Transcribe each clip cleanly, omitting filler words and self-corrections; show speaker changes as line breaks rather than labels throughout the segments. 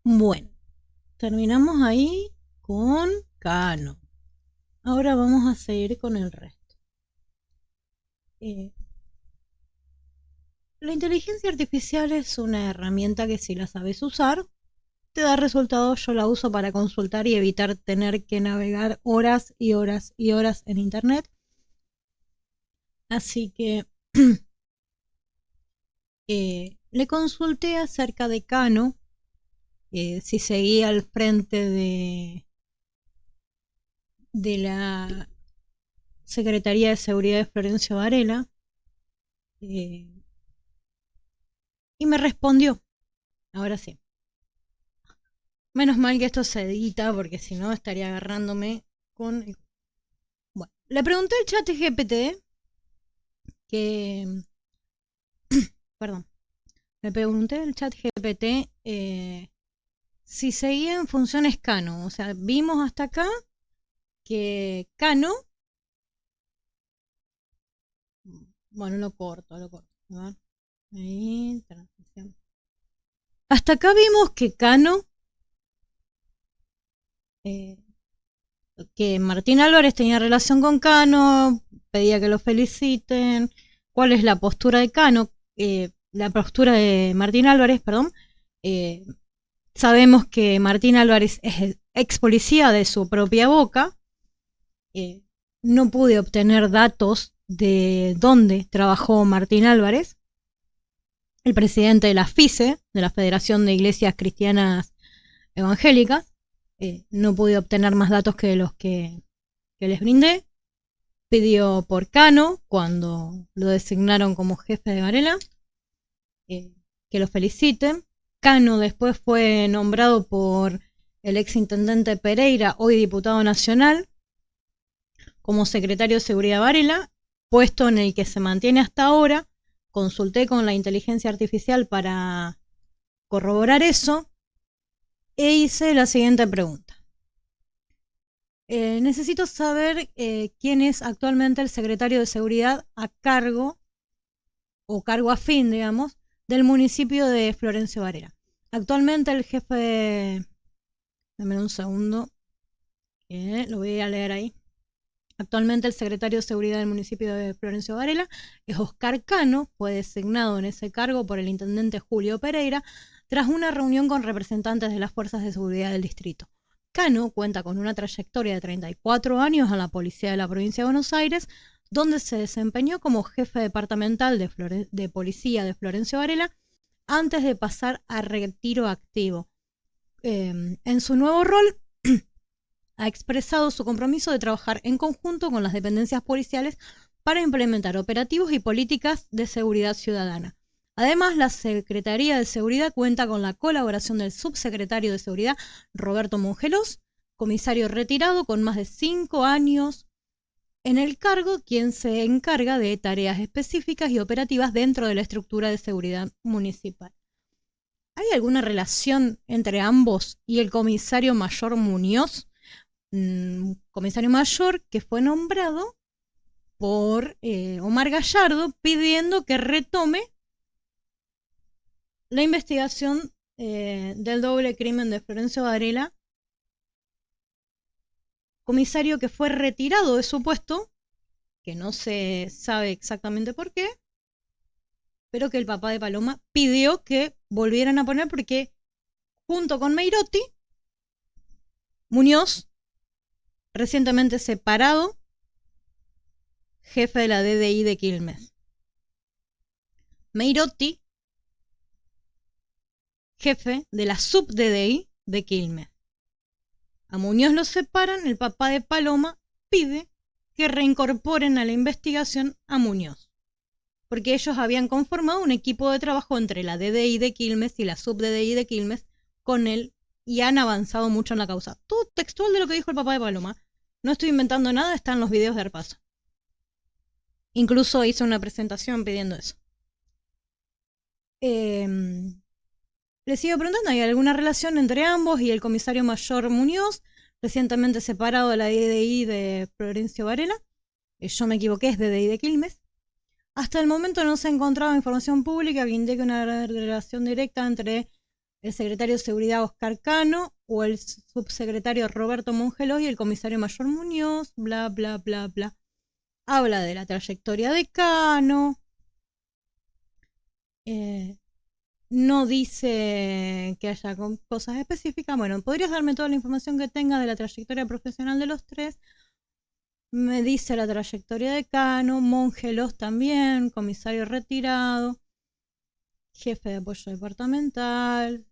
Bueno, terminamos ahí con Cano. Ahora vamos a seguir con el resto. Eh, la inteligencia artificial es una herramienta que si la sabes usar, te da resultados. Yo la uso para consultar y evitar tener que navegar horas y horas y horas en internet. Así que le consulté acerca de Cano, si seguía al frente de la Secretaría de Seguridad de Florencio Varela, y me respondió. Ahora sí. Menos mal que esto se edita, porque si no estaría agarrándome con... Bueno, le pregunté al chat GPT que... Perdón. Le pregunté al chat GPT si seguía en funciones Cano. O sea, vimos hasta acá que Cano... Bueno, lo corto. A ver. Ahí, transición. Hasta acá vimos que Cano... que Martín Álvarez tenía relación con Cano, pedía que lo feliciten. ¿Cuál es la postura de Cano? La postura de Martín Álvarez, perdón. Sabemos que Martín Álvarez es ex policía de su propia boca. No pude obtener datos de dónde trabajó Martín Álvarez, el presidente de la FICE, de la Federación de Iglesias Cristianas Evangélicas. No pude obtener más datos que los que les brindé. Pidió por Cano cuando lo designaron como jefe de Varela, que lo feliciten. Cano después fue nombrado por el ex intendente Pereira, hoy diputado nacional, como secretario de Seguridad Varela, puesto en el que se mantiene hasta ahora. Consulté con la inteligencia artificial para corroborar eso e hice la siguiente pregunta. Necesito saber quién es actualmente el secretario de Seguridad a cargo, o cargo afín, digamos, del municipio de Florencio Varela. Actualmente el jefe... Dame un segundo, lo voy a leer ahí. Actualmente el secretario de Seguridad del municipio de Florencio Varela es Oscar Cano. Fue designado en ese cargo por el intendente Julio Pereira tras una reunión con representantes de las fuerzas de seguridad del distrito. Cano cuenta con una trayectoria de 34 años en la policía de la provincia de Buenos Aires, donde se desempeñó como jefe departamental de policía de Florencio Varela antes de pasar a retiro activo. En su nuevo rol ha expresado su compromiso de trabajar en conjunto con las dependencias policiales para implementar operativos y políticas de seguridad ciudadana. Además, la Secretaría de Seguridad cuenta con la colaboración del subsecretario de Seguridad, Roberto Mongelos, comisario retirado con más de 5 años en el cargo, quien se encarga de tareas específicas y operativas dentro de la estructura de seguridad municipal. ¿Hay alguna relación entre ambos y el comisario mayor Muñoz? Comisario mayor que fue nombrado por Omar Gallardo pidiendo que retome la investigación del doble crimen de Florencio Varela, comisario que fue retirado de su puesto, que no se sabe exactamente por qué, pero que el papá de Paloma pidió que volvieran a poner porque junto con Meirotti, Muñoz, recientemente separado, jefe de la DDI de Quilmes. Meirotti, jefe de la sub-DDI de Quilmes. A Muñoz lo separan, el papá de Paloma pide que reincorporen a la investigación a Muñoz, porque ellos habían conformado un equipo de trabajo entre la DDI de Quilmes y la sub-DDI de Quilmes con él y han avanzado mucho en la causa. Todo textual de lo que dijo el papá de Paloma. No estoy inventando nada, está en los videos de Arpazo. Incluso hice una presentación pidiendo eso. Les sigo preguntando, ¿hay alguna relación entre ambos y el comisario mayor Muñoz, recientemente separado de la DDI de Florencio Varela? Yo me equivoqué, es DDI de Quilmes. Hasta el momento no se ha encontrado información pública que indique una relación directa entre el secretario de Seguridad Oscar Cano o el subsecretario Roberto Mongelos y el comisario mayor Muñoz, bla, bla, bla, bla. Habla de la trayectoria de Cano. No dice que haya cosas específicas. Bueno, podrías darme toda la información que tengas de la trayectoria profesional de los tres. Me dice la trayectoria de Cano, Mongelos también, comisario retirado, jefe de apoyo departamental,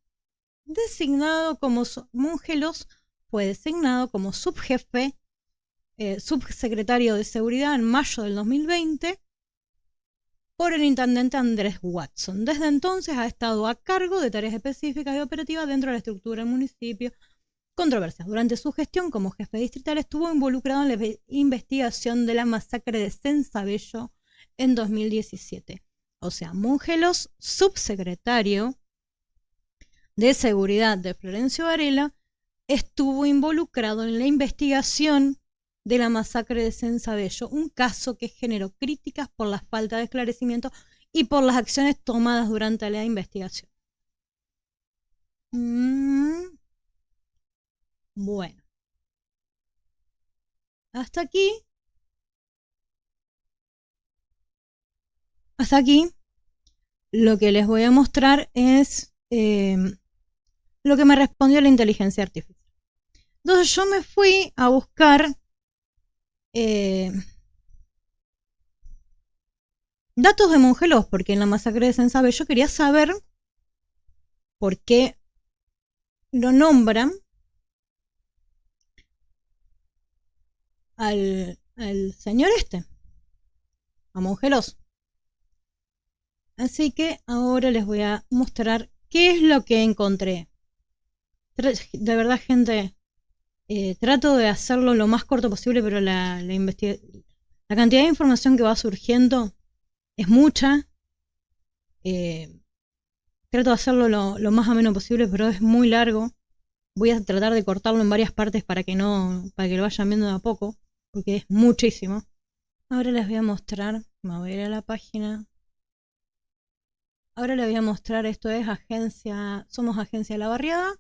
designado como Mongelos fue designado como subjefe, subsecretario de Seguridad en mayo del 2020 por el intendente Andrés Watson. Desde entonces ha estado a cargo de tareas específicas y operativas dentro de la estructura del municipio. Controversias. Durante su gestión como jefe distrital estuvo involucrado en la investigación de la masacre de Sensabello en 2017. O sea, Mongelos, subsecretario de Seguridad de Florencio Varela, estuvo involucrado en la investigación de la masacre de Sensabello, un caso que generó críticas por la falta de esclarecimiento y por las acciones tomadas durante la investigación. Bueno, hasta aquí lo que les voy a mostrar es lo que me respondió la inteligencia artificial. Entonces yo me fui a buscar datos de Mongelos, porque en la masacre de Sensabello quería saber por qué lo nombran al señor a Mongelos. Así que ahora les voy a mostrar qué es lo que encontré. De verdad, gente, trato de hacerlo lo más corto posible, pero la cantidad de información que va surgiendo es mucha. Trato de hacerlo lo más ameno posible, pero es muy largo. Voy a tratar de cortarlo en varias partes para que lo vayan viendo de a poco, porque es muchísimo. Ahora les voy a mostrar, me voy a ir a la página. Ahora les voy a mostrar, esto es Somos Agencia La Barriada.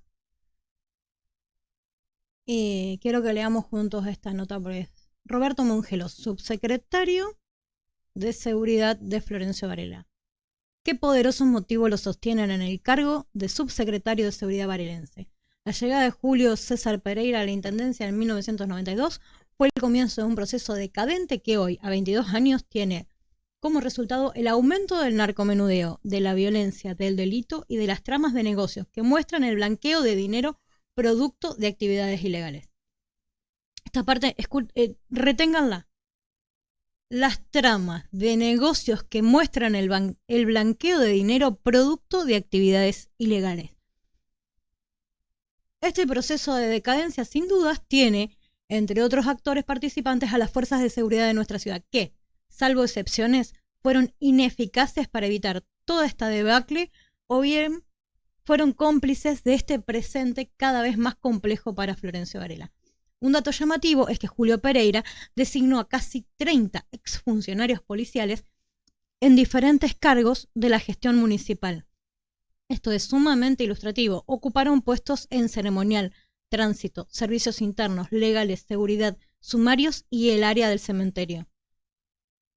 Y quiero que leamos juntos esta nota, porque es Roberto Mongelos, subsecretario de Seguridad de Florencio Varela. ¿Qué poderosos motivos lo sostienen en el cargo de subsecretario de Seguridad varelense? La llegada de Julio César Pereira a la Intendencia en 1992 fue el comienzo de un proceso decadente que hoy, a 22 años, tiene como resultado el aumento del narcomenudeo, de la violencia, del delito y de las tramas de negocios que muestran el blanqueo de dinero producto de actividades ilegales. Esta parte, reténganla. Las tramas de negocios que muestran el blanqueo de dinero producto de actividades ilegales. Este proceso de decadencia, sin dudas, tiene, entre otros actores participantes, a las fuerzas de seguridad de nuestra ciudad, que, salvo excepciones, fueron ineficaces para evitar toda esta debacle, o bien fueron cómplices de este presente cada vez más complejo para Florencio Varela. Un dato llamativo es que Julio Pereira designó a casi 30 exfuncionarios policiales en diferentes cargos de la gestión municipal. Esto es sumamente ilustrativo. Ocuparon puestos en ceremonial, tránsito, servicios internos, legales, seguridad, sumarios y el área del cementerio.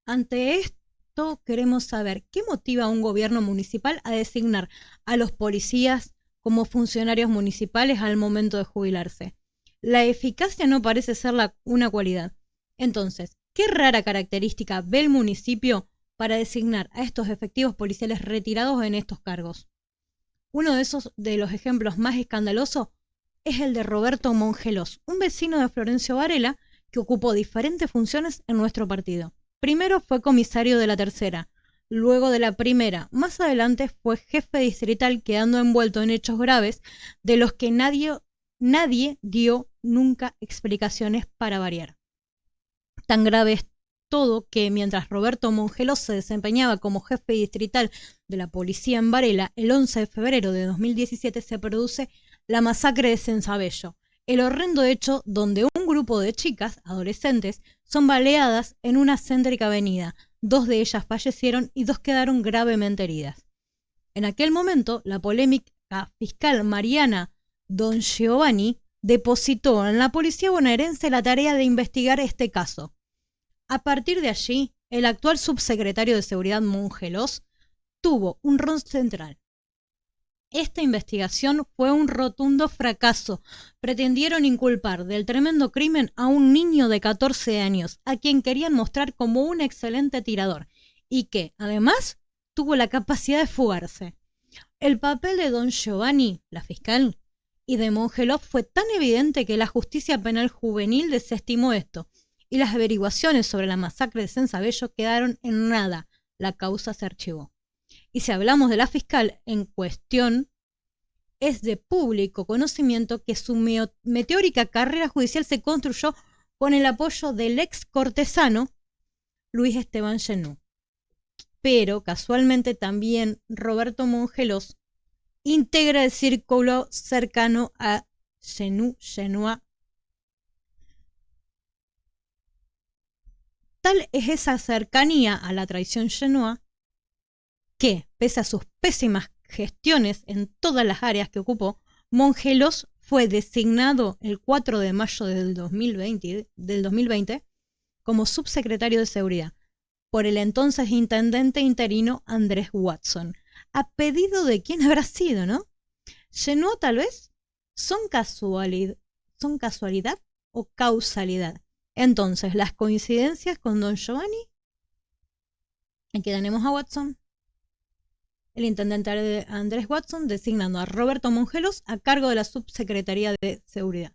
Ante esto, queremos saber qué motiva a un gobierno municipal a designar a los policías como funcionarios municipales al momento de jubilarse. La eficacia no parece ser una cualidad. Entonces, ¿qué rara característica ve el municipio para designar a estos efectivos policiales retirados en estos cargos? Uno de los ejemplos más escandalosos es el de Roberto Mongelos, un vecino de Florencio Varela que ocupó diferentes funciones en nuestro partido. Primero fue comisario de la tercera, luego de la primera. Más adelante fue jefe distrital, quedando envuelto en hechos graves de los que nadie dio nunca explicaciones para variar. Tan grave es todo que mientras Roberto Mongelos se desempeñaba como jefe distrital de la policía en Varela, el 11 de febrero de 2017 se produce la masacre de Sensabello, el horrendo hecho donde un grupo de chicas, adolescentes, son baleadas en una céntrica avenida. 2 de ellas fallecieron y 2 quedaron gravemente heridas. En aquel momento, la polémica la fiscal Mariana Don Giovanni depositó en la policía bonaerense la tarea de investigar este caso. A partir de allí, el actual subsecretario de Seguridad Mongelos tuvo un rol central. Esta investigación fue un rotundo fracaso. Pretendieron inculpar del tremendo crimen a un niño de 14 años, a quien querían mostrar como un excelente tirador, y que, además, tuvo la capacidad de fugarse. El papel de Don Giovanni, la fiscal, y de Mongelos fue tan evidente que la justicia penal juvenil desestimó esto, y las averiguaciones sobre la masacre de Sensabello quedaron en nada. La causa se archivó. Y si hablamos de la fiscal en cuestión, es de público conocimiento que su meteórica carrera judicial se construyó con el apoyo del ex cortesano Luis Esteban Genú. Pero casualmente también Roberto Mongelos integra el círculo cercano a Genú. Tal es esa cercanía a la traición genúa que, pese a sus pésimas gestiones en todas las áreas que ocupó, Mongelos fue designado el 4 de mayo del 2020 como subsecretario de Seguridad por el entonces intendente interino Andrés Watson. ¿A pedido de quién habrá sido, no? ¿Genúa tal vez? ¿Son casualidad o causalidad? Entonces, las coincidencias con Don Giovanni. Aquí tenemos a Watson, el intendente Andrés Watson, designando a Roberto Mongelos a cargo de la Subsecretaría de Seguridad,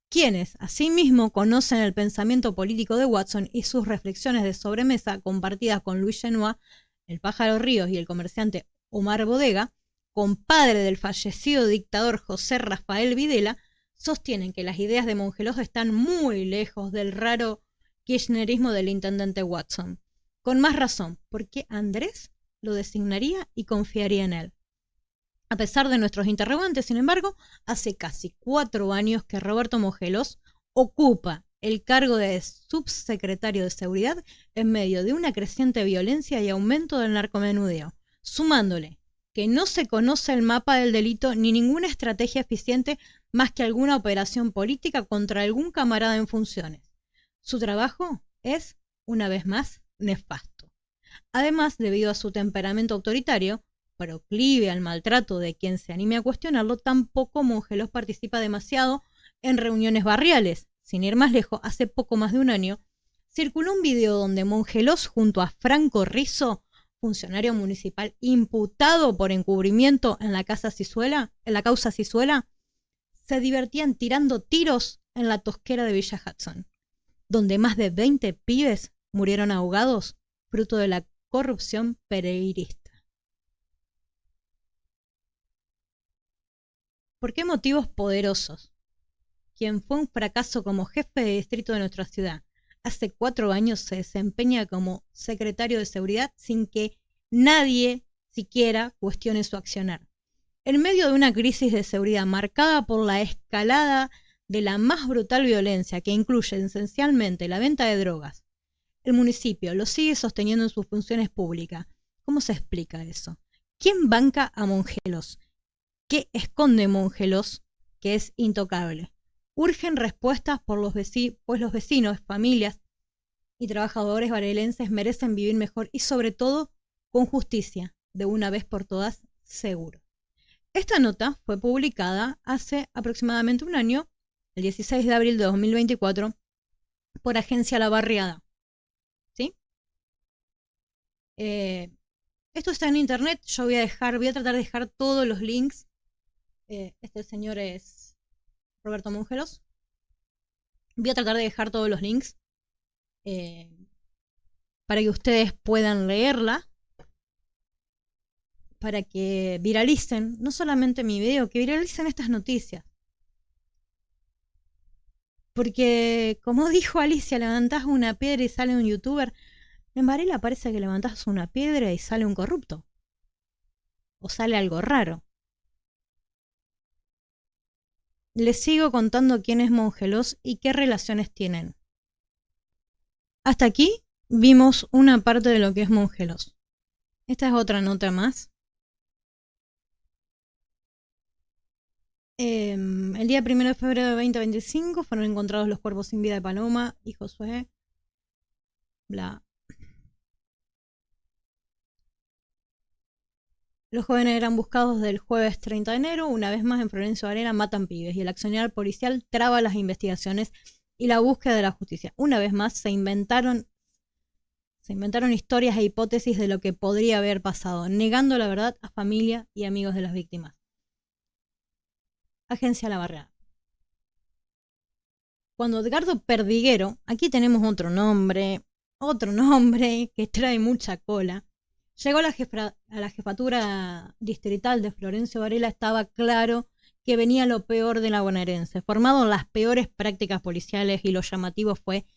quienes asimismo conocen el pensamiento político de Watson y sus reflexiones de sobremesa compartidas con Luis Genúa, el Pájaro Ríos y el comerciante Omar Bodega, compadre del fallecido dictador José Rafael Videla, sostienen que las ideas de Mongelos están muy lejos del raro kirchnerismo del intendente Watson. Con más razón, porque Andrés lo designaría y confiaría en él. A pesar de nuestros interrogantes, sin embargo, hace casi 4 años que Roberto Mongelos ocupa el cargo de subsecretario de Seguridad en medio de una creciente violencia y aumento del narcomenudeo, sumándole que no se conoce el mapa del delito ni ninguna estrategia eficiente más que alguna operación política contra algún camarada en funciones. Su trabajo es, una vez más, nefasto. Además, debido a su temperamento autoritario, proclive al maltrato de quien se anime a cuestionarlo, tampoco Mongelos participa demasiado en reuniones barriales. Sin ir más lejos, hace poco más de un año, circuló un video donde Mongelos, junto a Franco Rizzo, funcionario municipal imputado por encubrimiento en la causa Cizuela, se divertían tirando tiros en la tosquera de Villa Hudson, donde más de 20 pibes murieron ahogados fruto de la corrupción pereirista. ¿Por qué motivos poderosos? Quien fue un fracaso como jefe de distrito de nuestra ciudad, hace 4 años se desempeña como secretario de Seguridad sin que nadie siquiera cuestione su accionar. En medio de una crisis de seguridad marcada por la escalada de la más brutal violencia que incluye esencialmente la venta de drogas, el municipio lo sigue sosteniendo en sus funciones públicas. ¿Cómo se explica eso? ¿Quién banca a Mongelos? ¿Qué esconde Mongelos que es intocable? Urgen respuestas pues los vecinos, familias y trabajadores varelenses merecen vivir mejor y sobre todo con justicia, de una vez por todas, seguro. Esta nota fue publicada hace aproximadamente un año, el 16 de abril de 2024, por Agencia La Barriada. ¿Sí? Esto está en internet, yo voy a tratar de dejar todos los links. Este señor es Roberto Mongelos. Voy a tratar de dejar todos los links para que ustedes puedan leerla, para que viralicen, no solamente mi video, que viralicen estas noticias. Porque, como dijo Alicia, levantás una piedra y sale un youtuber. En Varela parece que levantás una piedra y sale un corrupto. O sale algo raro. Les sigo contando quién es Mongelos y qué relaciones tienen. Hasta aquí vimos una parte de lo que es Mongelos. Esta es otra nota más. El día 1 de febrero de 2025 fueron encontrados los cuerpos sin vida de Paloma y Josué. Bla. Los jóvenes eran buscados desde el jueves 30 de enero. Una vez más en Florencio Varela matan pibes y el accionar policial traba las investigaciones y la búsqueda de la justicia. Una vez más se inventaron historias e hipótesis de lo que podría haber pasado, negando la verdad a familia y amigos de las víctimas. Agencia La Barriada. Cuando Edgardo Perdiguero, aquí tenemos otro nombre que trae mucha cola, llegó a la jefatura distrital de Florencio Varela, estaba claro que venía lo peor de la bonaerense, formado en las peores prácticas policiales, y lo llamativo fue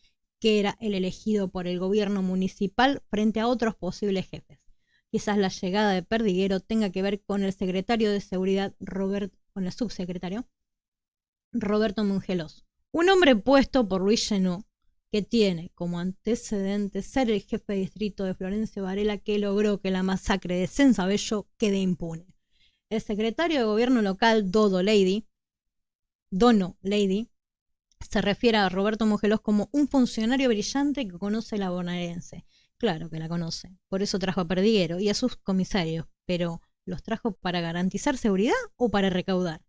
que era el elegido por el gobierno municipal frente a otros posibles jefes. Quizás la llegada de Perdiguero tenga que ver con el secretario de Seguridad con el subsecretario Roberto Mongelos, un hombre puesto por Luis Llenó, que tiene como antecedente ser el jefe de distrito de Florencio Varela, que logró que la masacre de Sensabello quede impune. El secretario de gobierno local, Dono Lady, se refiere a Roberto Mongelos como un funcionario brillante que conoce la bonaerense. Claro que la conoce, por eso trajo a Perdiguero y a sus comisarios, pero ¿los trajo para garantizar seguridad o para recaudar?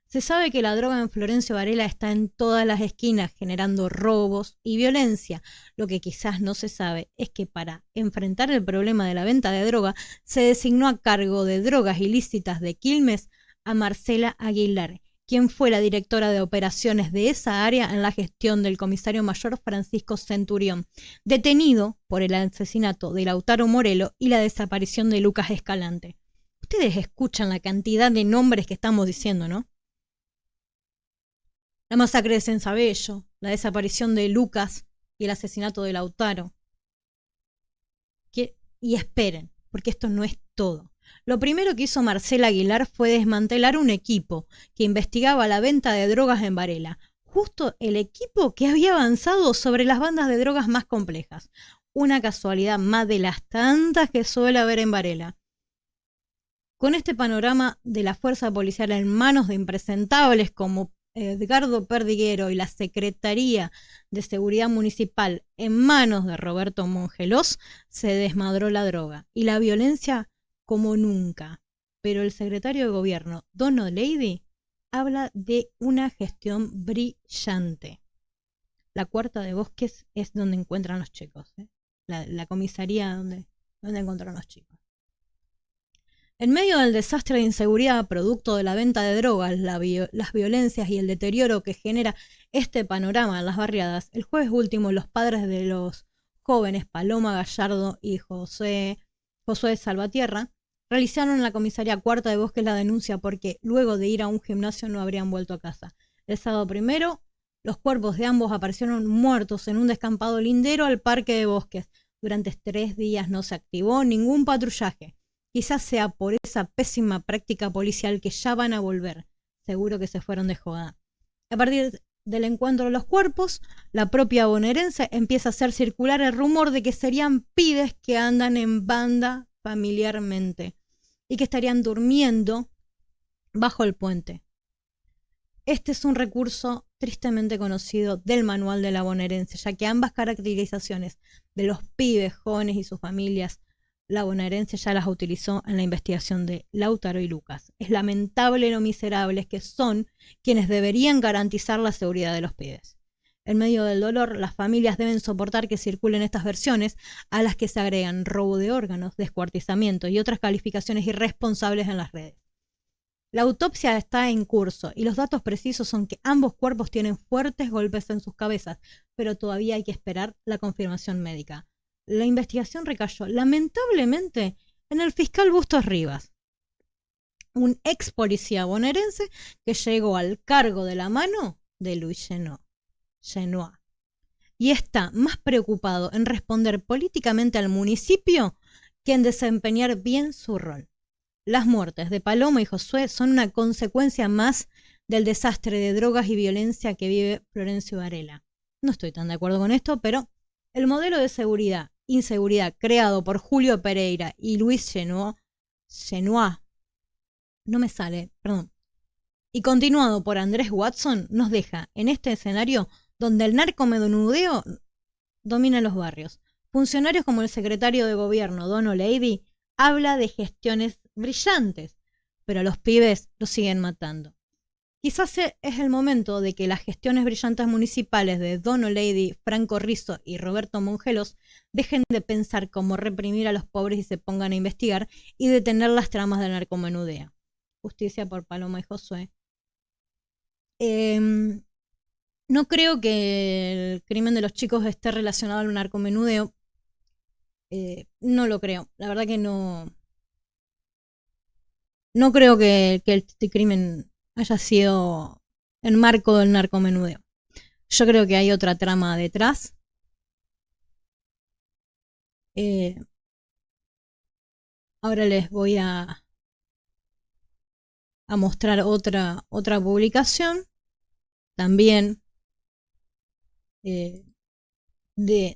Se sabe que la droga en Florencio Varela está en todas las esquinas, generando robos y violencia. Lo que quizás no se sabe es que para enfrentar el problema de la venta de droga, se designó a cargo de drogas ilícitas de Quilmes a Marcela Aguilar, quien fue la directora de operaciones de esa área en la gestión del comisario mayor Francisco Centurión, detenido por el asesinato de Lautaro Morelo y la desaparición de Lucas Escalante. Ustedes escuchan la cantidad de nombres que estamos diciendo, ¿no? La masacre de Sensabello, la desaparición de Lucas y el asesinato de Lautaro. Y esperen, porque esto no es todo. Lo primero que hizo Marcela Aguilar fue desmantelar un equipo que investigaba la venta de drogas en Varela, justo el equipo que había avanzado sobre las bandas de drogas más complejas. Una casualidad más de las tantas que suele haber en Varela. Con este panorama de la fuerza policial en manos de impresentables como Edgardo Perdiguero y la Secretaría de Seguridad Municipal en manos de Roberto Mongelos, se desmadró la droga y la violencia como nunca. Pero el secretario de gobierno, Dono Lady, habla de una gestión brillante. La Cuarta de Bosques es donde encuentran los chicos, la comisaría donde encontraron los chicos. En medio del desastre de inseguridad producto de la venta de drogas, las violencias y el deterioro que genera este panorama en las barriadas, el jueves último los padres de los jóvenes Paloma Gallardo y Josué Salvatierra realizaron en la comisaría Cuarta de Bosques la denuncia porque luego de ir a un gimnasio no habrían vuelto a casa. El sábado primero, los cuerpos de ambos aparecieron muertos en un descampado lindero al Parque de Bosques. Durante 3 días no se activó ningún patrullaje. Quizás sea por esa pésima práctica policial que ya van a volver. Seguro que se fueron de joda. A partir del encuentro de los cuerpos, la propia bonaerense empieza a hacer circular el rumor de que serían pibes que andan en banda familiarmente y que estarían durmiendo bajo el puente. Este es un recurso tristemente conocido del manual de la bonaerense, ya que ambas caracterizaciones de los pibes, jóvenes y sus familias, la bonaerense ya las utilizó en la investigación de Lautaro y Lucas. Es lamentable lo miserables que son quienes deberían garantizar la seguridad de los pibes. En medio del dolor, las familias deben soportar que circulen estas versiones a las que se agregan robo de órganos, descuartizamiento y otras calificaciones irresponsables en las redes. La autopsia está en curso y los datos precisos son que ambos cuerpos tienen fuertes golpes en sus cabezas, pero todavía hay que esperar la confirmación médica. La investigación recayó lamentablemente en el fiscal Bustos Rivas, un ex policía bonaerense que llegó al cargo de la mano de Luis Llenó, y está más preocupado en responder políticamente al municipio que en desempeñar bien su rol. Las muertes de Paloma y Josué son una consecuencia más del desastre de drogas y violencia que vive Florencio Varela. No estoy tan de acuerdo con esto, pero el modelo de inseguridad creado por Julio Pereira y Luis Llenó, y continuado por Andrés Watson, nos deja en este escenario donde el narcomenudeo domina los barrios. Funcionarios como el secretario de gobierno, Don O'Leary, habla de gestiones brillantes, pero a los pibes los siguen matando. Quizás es el momento de que las gestiones brillantes municipales de Don O'Leary, Franco Rizzo y Roberto Mongelos dejen de pensar cómo reprimir a los pobres y se pongan a investigar y detener las tramas del narcomenudeo. Justicia por Paloma y Josué. No creo que el crimen de los chicos esté relacionado al narcomenudeo. No lo creo. La verdad que no. No creo que este crimen haya sido en marco del narcomenudeo. Yo creo que hay otra trama detrás. Ahora les voy a mostrar otra publicación. También de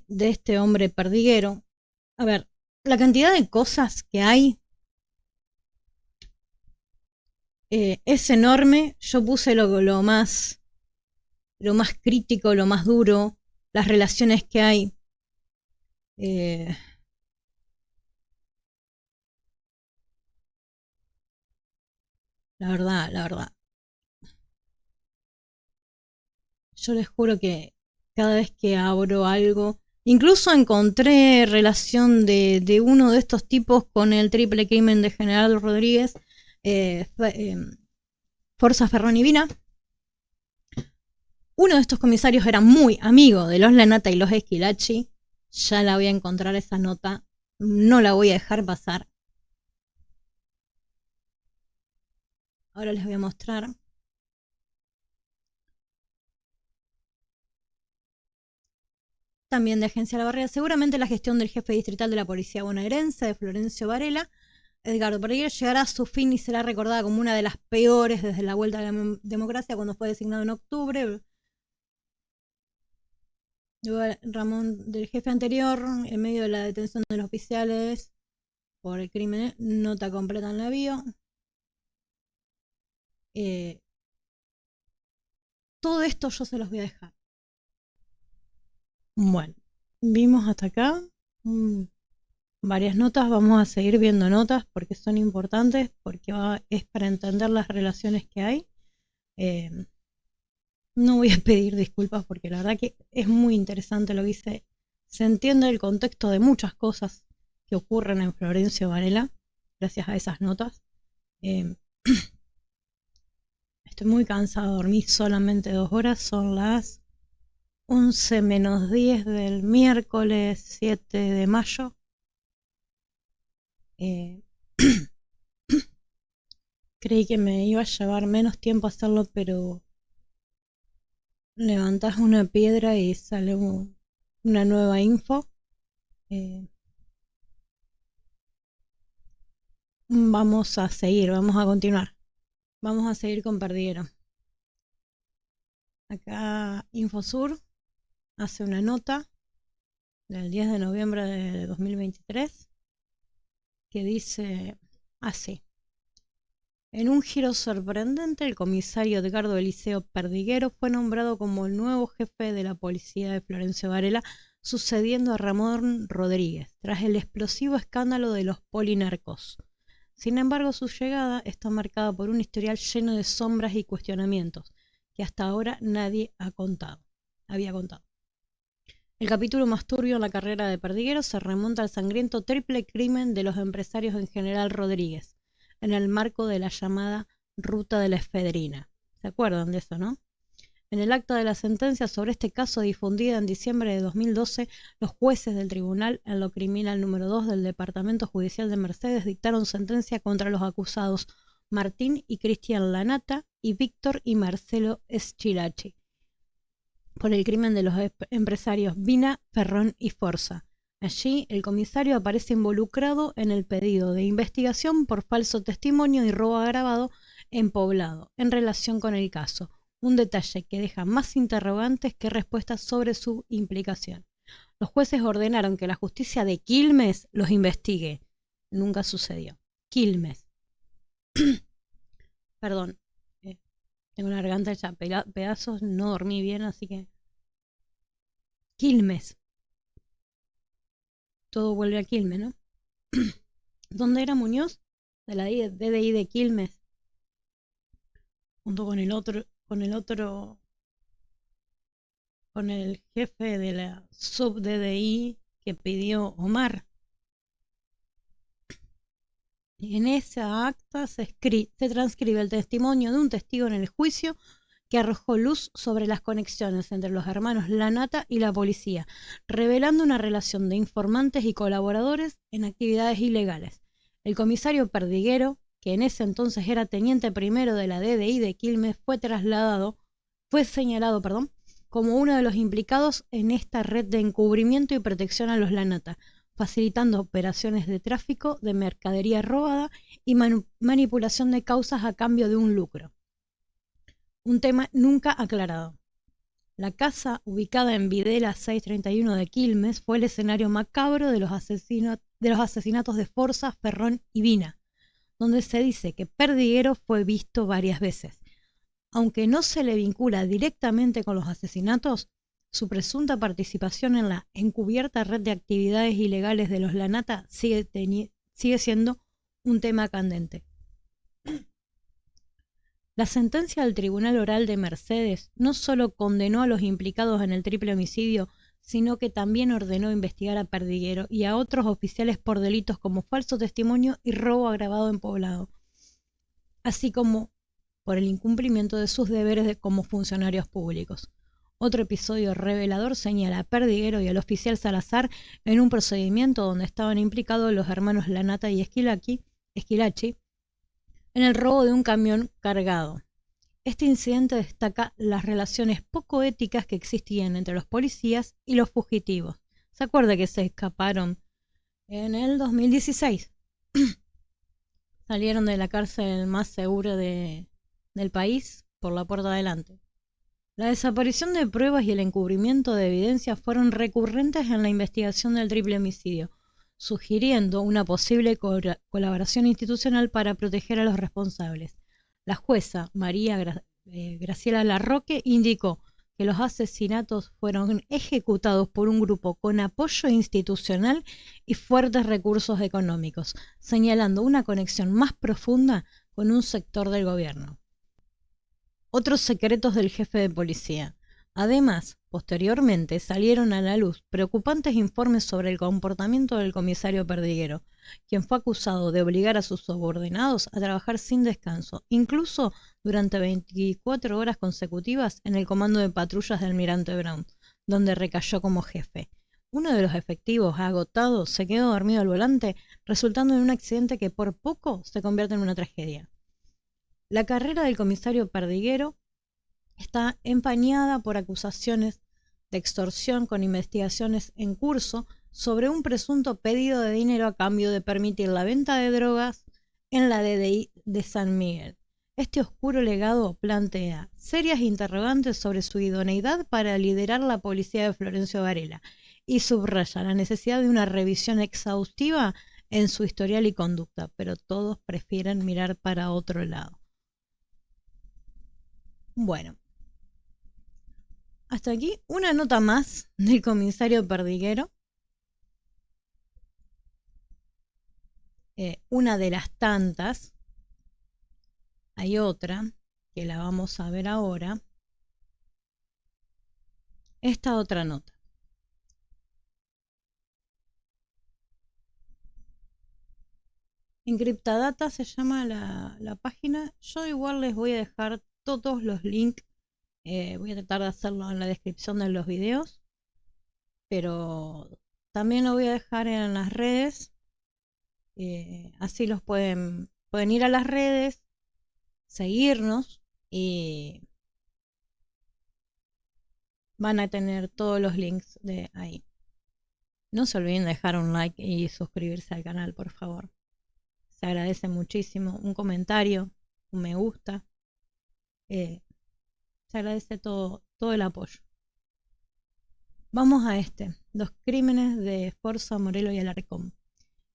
este hombre perdiguero. A ver, la cantidad de cosas que hay es enorme. Yo puse lo más crítico, lo más duro, las relaciones que hay. La verdad. Yo les juro que cada vez que abro algo, incluso encontré relación de uno de estos tipos con el triple crimen de General Rodríguez, Forza Ferroni-Vina. Uno de estos comisarios era muy amigo de los Lanata y los Esquilachi. Ya la voy a encontrar esa nota. No la voy a dejar pasar. Ahora les voy a mostrar. También de Agencia La Barrera, seguramente la gestión del jefe distrital de la policía bonaerense, de Florencio Varela, Edgardo Perdiguero, llegará a su fin y será recordada como una de las peores desde la vuelta a la democracia cuando fue designado en octubre. Ramón, del jefe anterior, en medio de la detención de los oficiales por el crimen, nota completa en la bio. Todo esto yo se los voy a dejar. Bueno, vimos hasta acá varias notas. Vamos a seguir viendo notas porque son importantes, porque es para entender las relaciones que hay. No voy a pedir disculpas porque la verdad que es muy interesante lo que hice. Se entiende el contexto de muchas cosas que ocurren en Florencio Varela gracias a esas notas. Estoy muy cansado, dormí solamente 2 horas, son las 11 menos 10 del miércoles 7 de mayo. Creí que me iba a llevar menos tiempo hacerlo, pero levantás una piedra y sale una nueva info. Vamos a seguir, vamos a continuar. Vamos a seguir con Perdiguero. Acá Infosur hace una nota del 10 de noviembre de 2023 que dice así. En un giro sorprendente, el comisario Edgardo Eliseo Perdiguero fue nombrado como el nuevo jefe de la policía de Florencio Varela, sucediendo a Ramón Rodríguez, tras el explosivo escándalo de los polinarcos. Sin embargo, su llegada está marcada por un historial lleno de sombras y cuestionamientos que hasta ahora nadie había contado. El capítulo más turbio en la carrera de Perdiguero se remonta al sangriento triple crimen de los empresarios en General Rodríguez, en el marco de la llamada Ruta de la Efedrina. ¿Se acuerdan de eso, no? En el acta de la sentencia sobre este caso difundida en diciembre de 2012, los jueces del Tribunal en lo Criminal número 2 del Departamento Judicial de Mercedes dictaron sentencia contra los acusados Martín y Cristian Lanata y Víctor y Marcelo Eschilachi por el crimen de los empresarios Vina, Ferrón y Forza. Allí, el comisario aparece involucrado en el pedido de investigación por falso testimonio y robo agravado en Poblado, en relación con el caso. Un detalle que deja más interrogantes que respuestas sobre su implicación. Los jueces ordenaron que la justicia de Quilmes los investigue. Nunca sucedió. Quilmes. Perdón. Tengo la garganta hecha pedazos, no dormí bien, así que... Quilmes. Todo vuelve a Quilmes, ¿no? ¿Dónde era Muñoz? De la DDI de Quilmes. Junto con el jefe de la sub DDI que pidió Omar. En esa acta se transcribe el testimonio de un testigo en el juicio que arrojó luz sobre las conexiones entre los hermanos Lanata y la policía, revelando una relación de informantes y colaboradores en actividades ilegales. El comisario Perdiguero, que en ese entonces era teniente primero de la DDI de Quilmes, fue señalado como uno de los implicados en esta red de encubrimiento y protección a los Lanata, facilitando operaciones de tráfico de mercadería robada y manipulación de causas a cambio de un lucro. Un tema nunca aclarado. La casa, ubicada en Videla 631 de Quilmes, fue el escenario macabro de los asesinatos de Forza, Ferrón y Vina, donde se dice que Perdiguero fue visto varias veces. Aunque no se le vincula directamente con los asesinatos, su presunta participación en la encubierta red de actividades ilegales de los Lanata sigue siendo un tema candente. La sentencia del Tribunal Oral de Mercedes no solo condenó a los implicados en el triple homicidio, sino que también ordenó investigar a Perdiguero y a otros oficiales por delitos como falso testimonio y robo agravado en poblado, así como por el incumplimiento de sus deberes como funcionarios públicos. Otro episodio revelador señala a Perdiguero y al oficial Salazar en un procedimiento donde estaban implicados los hermanos Lanata y Esquilachi en el robo de un camión cargado. Este incidente destaca las relaciones poco éticas que existían entre los policías y los fugitivos. ¿Se acuerda que se escaparon en el 2016? Salieron de la cárcel más segura del país por la puerta de adelante. La desaparición de pruebas y el encubrimiento de evidencias fueron recurrentes en la investigación del triple homicidio, sugiriendo una posible colaboración institucional para proteger a los responsables. La jueza María Graciela Larroque indicó que los asesinatos fueron ejecutados por un grupo con apoyo institucional y fuertes recursos económicos, señalando una conexión más profunda con un sector del gobierno. Otros secretos del jefe de policía. Además, posteriormente salieron a la luz preocupantes informes sobre el comportamiento del comisario Perdiguero, quien fue acusado de obligar a sus subordinados a trabajar sin descanso, incluso durante 24 horas consecutivas en el comando de patrullas del Almirante Brown, donde recayó como jefe. Uno de los efectivos, agotado, se quedó dormido al volante, resultando en un accidente que por poco se convierte en una tragedia. La carrera del comisario Perdiguero está empañada por acusaciones de extorsión con investigaciones en curso sobre un presunto pedido de dinero a cambio de permitir la venta de drogas en la DDI de San Miguel. Este oscuro legado plantea serias interrogantes sobre su idoneidad para liderar la policía de Florencio Varela y subraya la necesidad de una revisión exhaustiva en su historial y conducta, pero todos prefieren mirar para otro lado. Bueno, hasta aquí una nota más del comisario Perdiguero. Una de las tantas. Hay otra que la vamos a ver ahora. Esta otra nota. Encriptadata se llama la página. Yo igual les voy a dejar todos los links. Voy a tratar de hacerlo en la descripción de los videos, pero también lo voy a dejar en las redes. Así los pueden ir a las redes, seguirnos y van a tener todos los links de ahí. No se olviden de dejar un like y suscribirse al canal, por favor. Se agradece muchísimo un comentario, un me gusta. Se agradece todo el apoyo. Vamos a los crímenes de Forza, Morelo y Alarcón.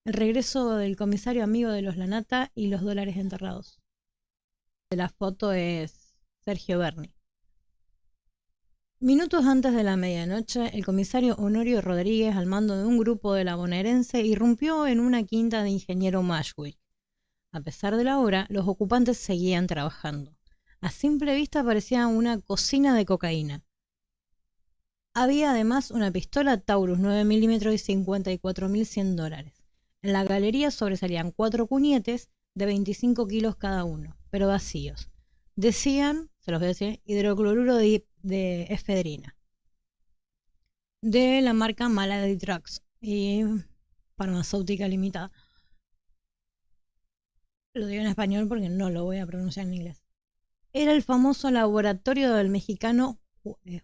El regreso del comisario amigo de los Lanata y los dólares enterrados. La foto es Sergio Berni. Minutos antes de la medianoche, el comisario Honorio Rodríguez, al mando de un grupo de la bonaerense, irrumpió en una quinta de ingeniero Mashwick. A pesar de la hora, los ocupantes seguían trabajando. A simple vista parecía una cocina de cocaína. Había además una pistola Taurus 9 milímetros y $54.100. En la galería sobresalían 4 cuñetes de 25 kilos cada uno, pero vacíos. Decían, se los voy a decir, hidrocloruro de efedrina, de la marca Malady Drugs y farmacéutica limitada. Lo digo en español porque no lo voy a pronunciar en inglés. Era el famoso laboratorio del mexicano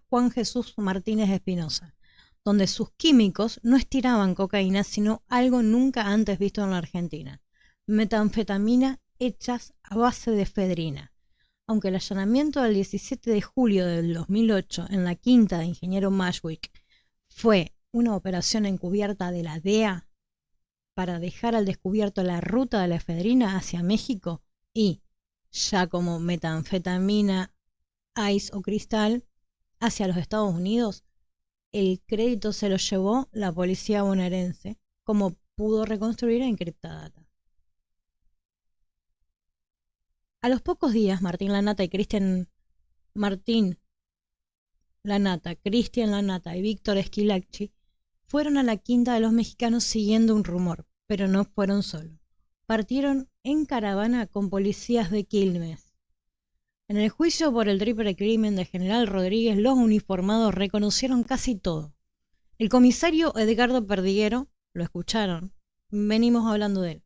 Juan Jesús Martínez Espinosa, donde sus químicos no estiraban cocaína, sino algo nunca antes visto en la Argentina: metanfetamina hechas a base de efedrina. Aunque el allanamiento del 17 de julio del 2008 en la quinta de ingeniero Mashwick fue una operación encubierta de la DEA para dejar al descubierto la ruta de la efedrina hacia México y, ya como metanfetamina, ice o cristal, hacia los Estados Unidos, el crédito se lo llevó la policía bonaerense, como pudo reconstruir en Cryptodata. A los pocos días, Cristian Lanata y Víctor Esquilachi fueron a la quinta de los mexicanos siguiendo un rumor, pero no fueron solos. Partieron en caravana con policías de Quilmes. En el juicio por el triple crimen de General Rodríguez, los uniformados reconocieron casi todo. El comisario Edgardo Perdiguero, lo escucharon, venimos hablando de él.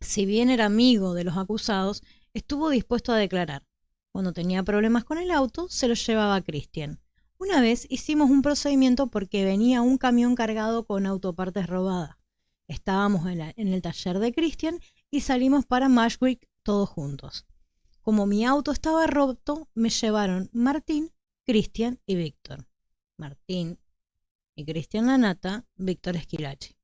Si bien era amigo de los acusados, estuvo dispuesto a declarar. Cuando tenía problemas con el auto, se lo llevaba a Cristian. Una vez hicimos un procedimiento porque venía un camión cargado con autopartes robadas. Estábamos en el taller de Cristian y salimos para Mashwick todos juntos. Como mi auto estaba roto, me llevaron Martín, Cristian y Víctor. Martín y Cristian Lanata, Víctor Esquilachi.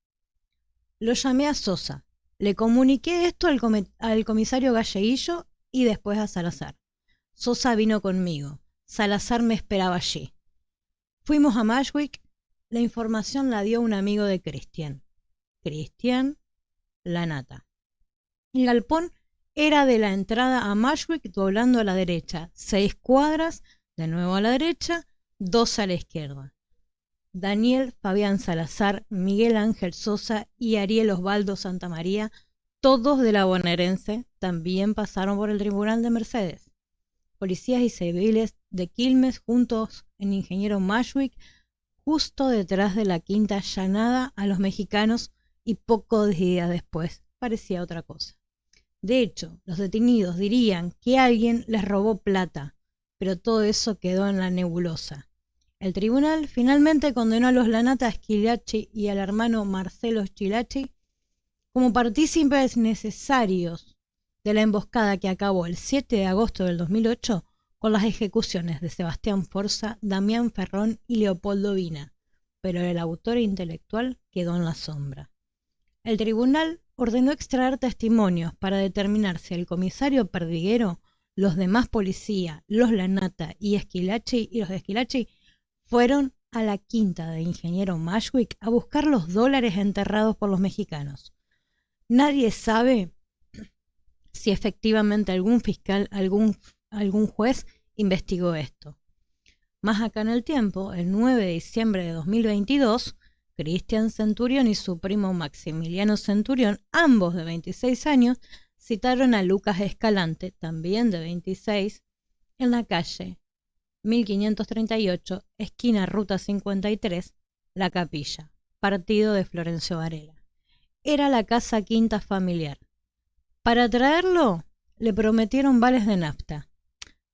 Lo llamé a Sosa. Le comuniqué esto al comisario Galleguillo y después a Salazar. Sosa vino conmigo. Salazar me esperaba allí. Fuimos a Mashwick. La información la dio un amigo de Cristian Lanata. El galpón era de la entrada a Mashwick doblando a la derecha. 6 cuadras, de nuevo a la derecha, 2 a la izquierda. Daniel Fabián Salazar, Miguel Ángel Sosa y Ariel Osvaldo Santamaría, todos de la bonaerense, también pasaron por el tribunal de Mercedes. Policías y civiles de Quilmes juntos en ingeniero Mashwick, justo detrás de la quinta allanada a los mexicanos, y pocos días después parecía otra cosa. De hecho, los detenidos dirían que alguien les robó plata, pero todo eso quedó en la nebulosa. El tribunal finalmente condenó a los Lanata, Esquilachi y al hermano Marcelo Esquilachi como partícipes necesarios de la emboscada que acabó el 7 de agosto del 2008 con las ejecuciones de Sebastián Forza, Damián Ferrón y Leopoldo Vina, pero el autor intelectual quedó en la sombra. El tribunal ordenó extraer testimonios para determinar si el comisario Perdiguero, los demás policías, los Lanata y los de Esquilachi fueron a la quinta de ingeniero Mashwick a buscar los dólares enterrados por los mexicanos. Nadie sabe si efectivamente algún fiscal, algún juez investigó esto. Más acá en el tiempo, el 9 de diciembre de 2022, Cristian Centurión y su primo Maximiliano Centurión, ambos de 26 años, citaron a Lucas Escalante, también de 26, en la calle 1538, esquina Ruta 53, La Capilla, partido de Florencio Varela. Era la casa quinta familiar. Para traerlo, le prometieron vales de nafta.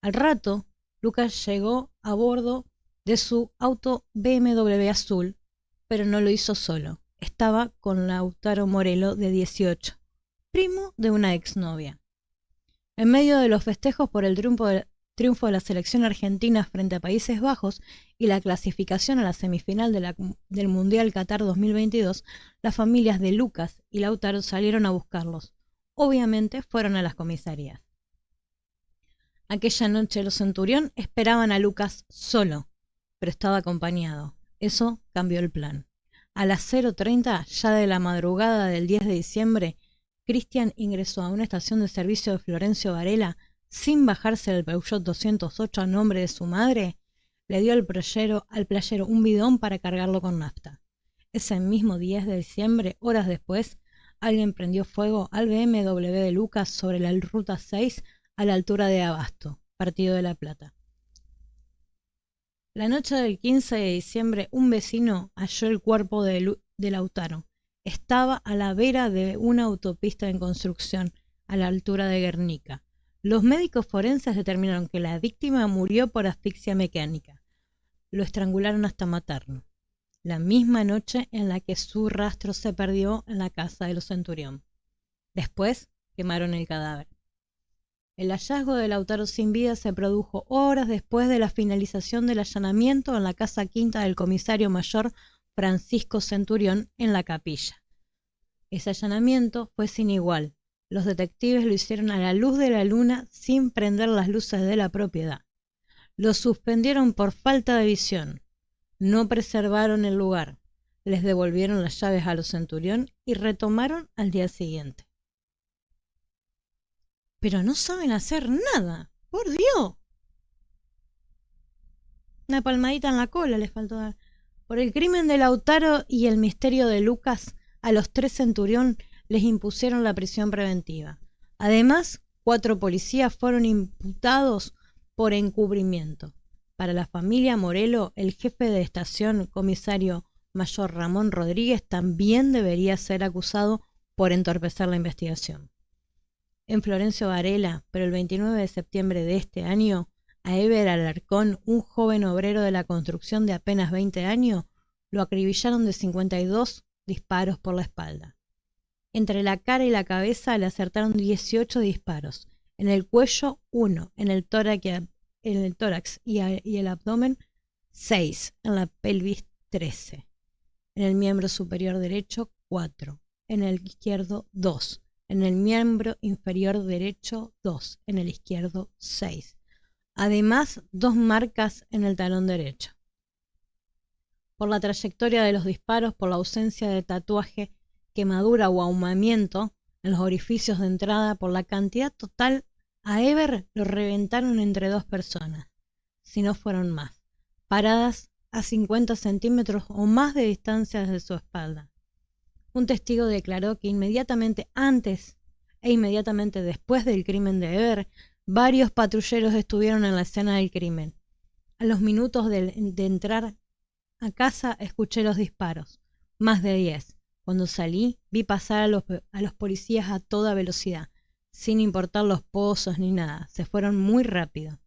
Al rato, Lucas llegó a bordo de su auto BMW azul, pero no lo hizo solo. Estaba con Lautaro Morelo, de 18, primo de una exnovia. En medio de los festejos por el triunfo de la selección argentina frente a Países Bajos y la clasificación a la semifinal del Mundial Qatar 2022, las familias de Lucas y Lautaro salieron a buscarlos. Obviamente fueron a las comisarías. Aquella noche los Centurión esperaban a Lucas solo, pero estaba acompañado. Eso cambió el plan. A las 0:30, ya de la madrugada del 10 de diciembre, Cristian ingresó a una estación de servicio de Florencio Varela sin bajarse del Peugeot 208 a nombre de su madre. Le dio al playero un bidón para cargarlo con nafta. Ese mismo 10 de diciembre, horas después, alguien prendió fuego al BMW de Lucas sobre la Ruta 6 a la altura de Abasto, Partido de La Plata. La noche del 15 de diciembre, un vecino halló el cuerpo de Lautaro. Estaba a la vera de una autopista en construcción, a la altura de Guernica. Los médicos forenses determinaron que la víctima murió por asfixia mecánica. Lo estrangularon hasta matarlo. La misma noche en la que su rastro se perdió en la casa de los Centurión. Después quemaron el cadáver. El hallazgo de Lautaro sin vida se produjo horas después de la finalización del allanamiento en la casa quinta del comisario mayor Francisco Centurión en La Capilla. Ese allanamiento fue sin igual. Los detectives lo hicieron a la luz de la luna sin prender las luces de la propiedad. Lo suspendieron por falta de visión. No preservaron el lugar. Les devolvieron las llaves a los Centurión y retomaron al día siguiente. Pero no saben hacer nada. ¡Por Dios! Una palmadita en la cola les faltó dar. Por el crimen de Lautaro y el misterio de Lucas, a los 3 Centurión les impusieron la prisión preventiva. Además, 4 policías fueron imputados por encubrimiento. Para la familia Morelo, el jefe de estación, comisario mayor Ramón Rodríguez, también debería ser acusado por entorpecer la investigación. En Florencio Varela, pero el 29 de septiembre de este año, a Eber Alarcón, un joven obrero de la construcción de apenas 20 años, lo acribillaron de 52 disparos por la espalda. Entre la cara y la cabeza le acertaron 18 disparos, en el cuello 1, en el tórax y el abdomen 6, en la pelvis 13, en el miembro superior derecho 4, en el izquierdo 2, en el miembro inferior derecho 2, en el izquierdo 6. Además, 2 marcas en el talón derecho. Por la trayectoria de los disparos, por la ausencia de tatuaje, quemadura o ahumamiento en los orificios de entrada, por la cantidad total, a Eber lo reventaron entre 2 personas, si no fueron más, paradas a 50 centímetros o más de distancia de su espalda. Un testigo declaró que inmediatamente antes e inmediatamente después del crimen de Eber, varios patrulleros estuvieron en la escena del crimen. A los minutos de entrar a casa escuché los disparos, más de 10. Cuando salí, vi pasar a los policías a toda velocidad, sin importar los pozos ni nada. Se fueron muy rápido.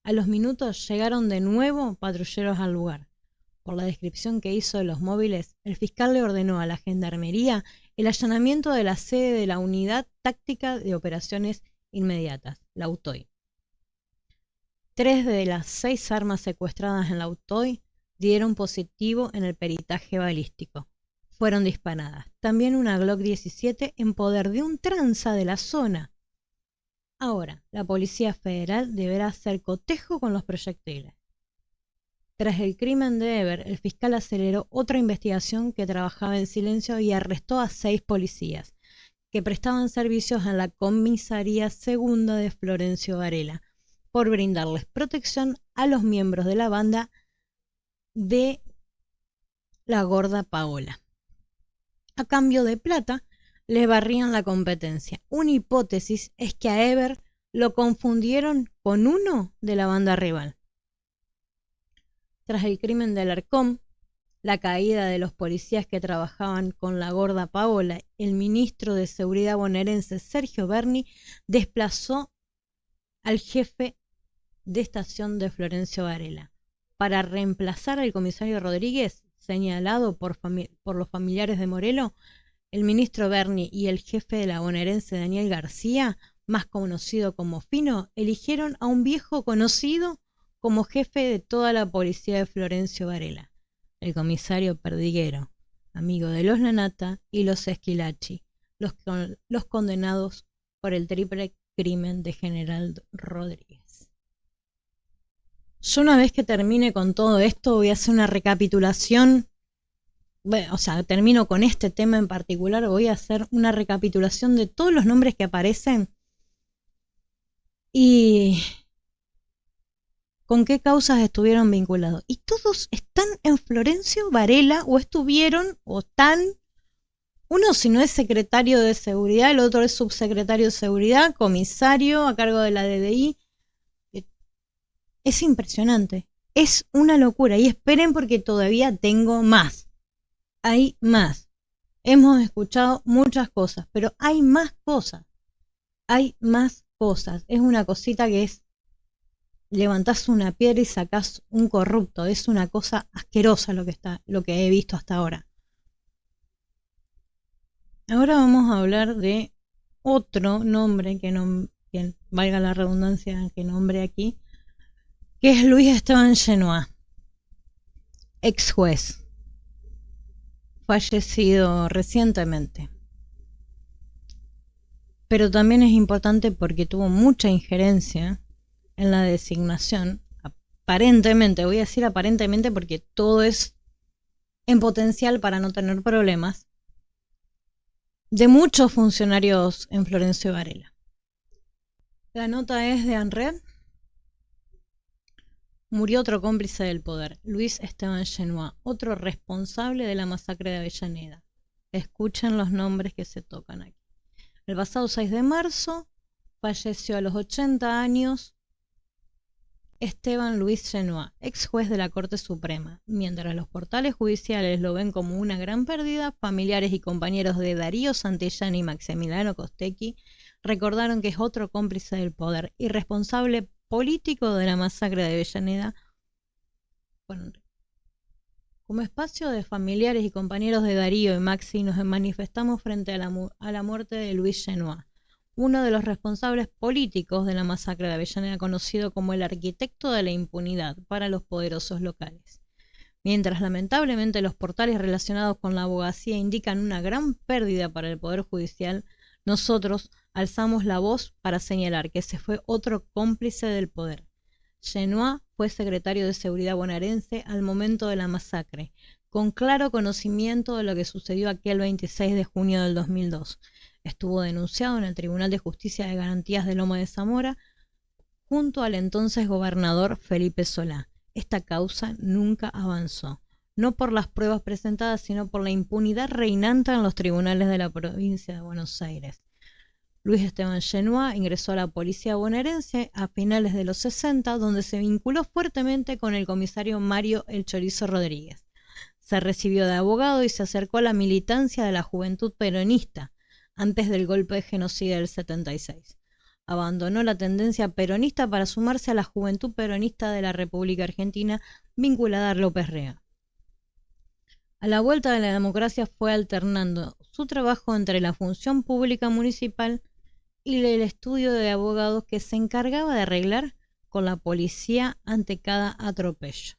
A los minutos llegaron de nuevo patrulleros al lugar. Por la descripción que hizo de los móviles, el fiscal le ordenó a la Gendarmería el allanamiento de la sede de la Unidad Táctica de Operaciones Inmediatas, la UTOI. 3 de las 6 armas secuestradas en la UTOI dieron positivo en el peritaje balístico. Fueron disparadas. También una Glock 17 en poder de un tranza de la zona. Ahora, la Policía Federal deberá hacer cotejo con los proyectiles. Tras el crimen de Eber, el fiscal aceleró otra investigación que trabajaba en silencio y arrestó a 6 policías que prestaban servicios en la comisaría segunda de Florencio Varela por brindarles protección a los miembros de la banda de la gorda Paola. A cambio de plata, les barrían la competencia. Una hipótesis es que a Eber lo confundieron con uno de la banda rival. Tras el crimen de Alarcón, la caída de los policías que trabajaban con la gorda Paola, el ministro de Seguridad bonaerense Sergio Berni desplazó al jefe de estación de Florencio Varela para reemplazar al comisario Rodríguez, señalado por los familiares de Morelo. El ministro Berni y el jefe de la bonaerense Daniel García, más conocido como Fino, eligieron a un viejo conocido como jefe de toda la policía de Florencio Varela, el comisario Perdiguero, amigo de los Lanata y los Esquilachi, los condenados por el triple crimen de General Rodríguez. Yo una vez que termine con todo esto voy a hacer una recapitulación. Bueno, o sea, termino con este tema en particular, voy a hacer una recapitulación de todos los nombres que aparecen y con qué causas estuvieron vinculados. Y todos están en Florencio Varela, o estuvieron, o están. Uno, si no es secretario de seguridad, el otro es subsecretario de seguridad, comisario a cargo de la DDI. Es impresionante. Es una locura. Y esperen porque todavía tengo más. Hay más. Hemos escuchado muchas cosas, pero hay más cosas. Hay más cosas. Es una cosita que es levantás una piedra y sacás un corrupto. Es una cosa asquerosa lo que he visto hasta ahora. Ahora vamos a hablar de otro nombre que valga la redundancia que nombre aquí, que es Luis Esteban Genoa, ex juez, fallecido recientemente. Pero también es importante porque tuvo mucha injerencia en la designación, aparentemente, voy a decir aparentemente porque todo es en potencial para no tener problemas, de muchos funcionarios en Florencio Varela. La nota es de ANRED. Murió otro cómplice del poder, Luis Esteban Genoa, otro responsable de la masacre de Avellaneda. Escuchen los nombres que se tocan aquí. El pasado 6 de marzo falleció a los 80 años Esteban Luis Genoa, ex juez de la Corte Suprema. Mientras los portales judiciales lo ven como una gran pérdida, familiares y compañeros de Darío Santillán y Maximiliano Costecchi recordaron que es otro cómplice del poder y responsable político de la masacre de Avellaneda. Bueno, como espacio de familiares y compañeros de Darío y Maxi nos manifestamos frente a la muerte de Luis Genoa, uno de los responsables políticos de la masacre de Avellaneda, conocido como el arquitecto de la impunidad para los poderosos locales. Mientras lamentablemente los portales relacionados con la abogacía indican una gran pérdida para el Poder Judicial, nosotros alzamos la voz para señalar que ese fue otro cómplice del poder. Genoa fue secretario de Seguridad bonaerense al momento de la masacre, con claro conocimiento de lo que sucedió aquel 26 de junio del 2002. Estuvo denunciado en el Tribunal de Justicia de Garantías de Loma de Zamora junto al entonces gobernador Felipe Solá. Esta causa nunca avanzó, no por las pruebas presentadas, sino por la impunidad reinante en los tribunales de la provincia de Buenos Aires. Luis Esteban Genoa ingresó a la policía bonaerense a finales de los 60, donde se vinculó fuertemente con el comisario Mario El Chorizo Rodríguez. Se recibió de abogado y se acercó a la militancia de la Juventud Peronista antes del golpe de genocida del 76. Abandonó la tendencia peronista para sumarse a la Juventud Peronista de la República Argentina, vinculada a López Rega. A la vuelta de la democracia fue alternando su trabajo entre la función pública municipal y el estudio de abogados que se encargaba de arreglar con la policía ante cada atropello.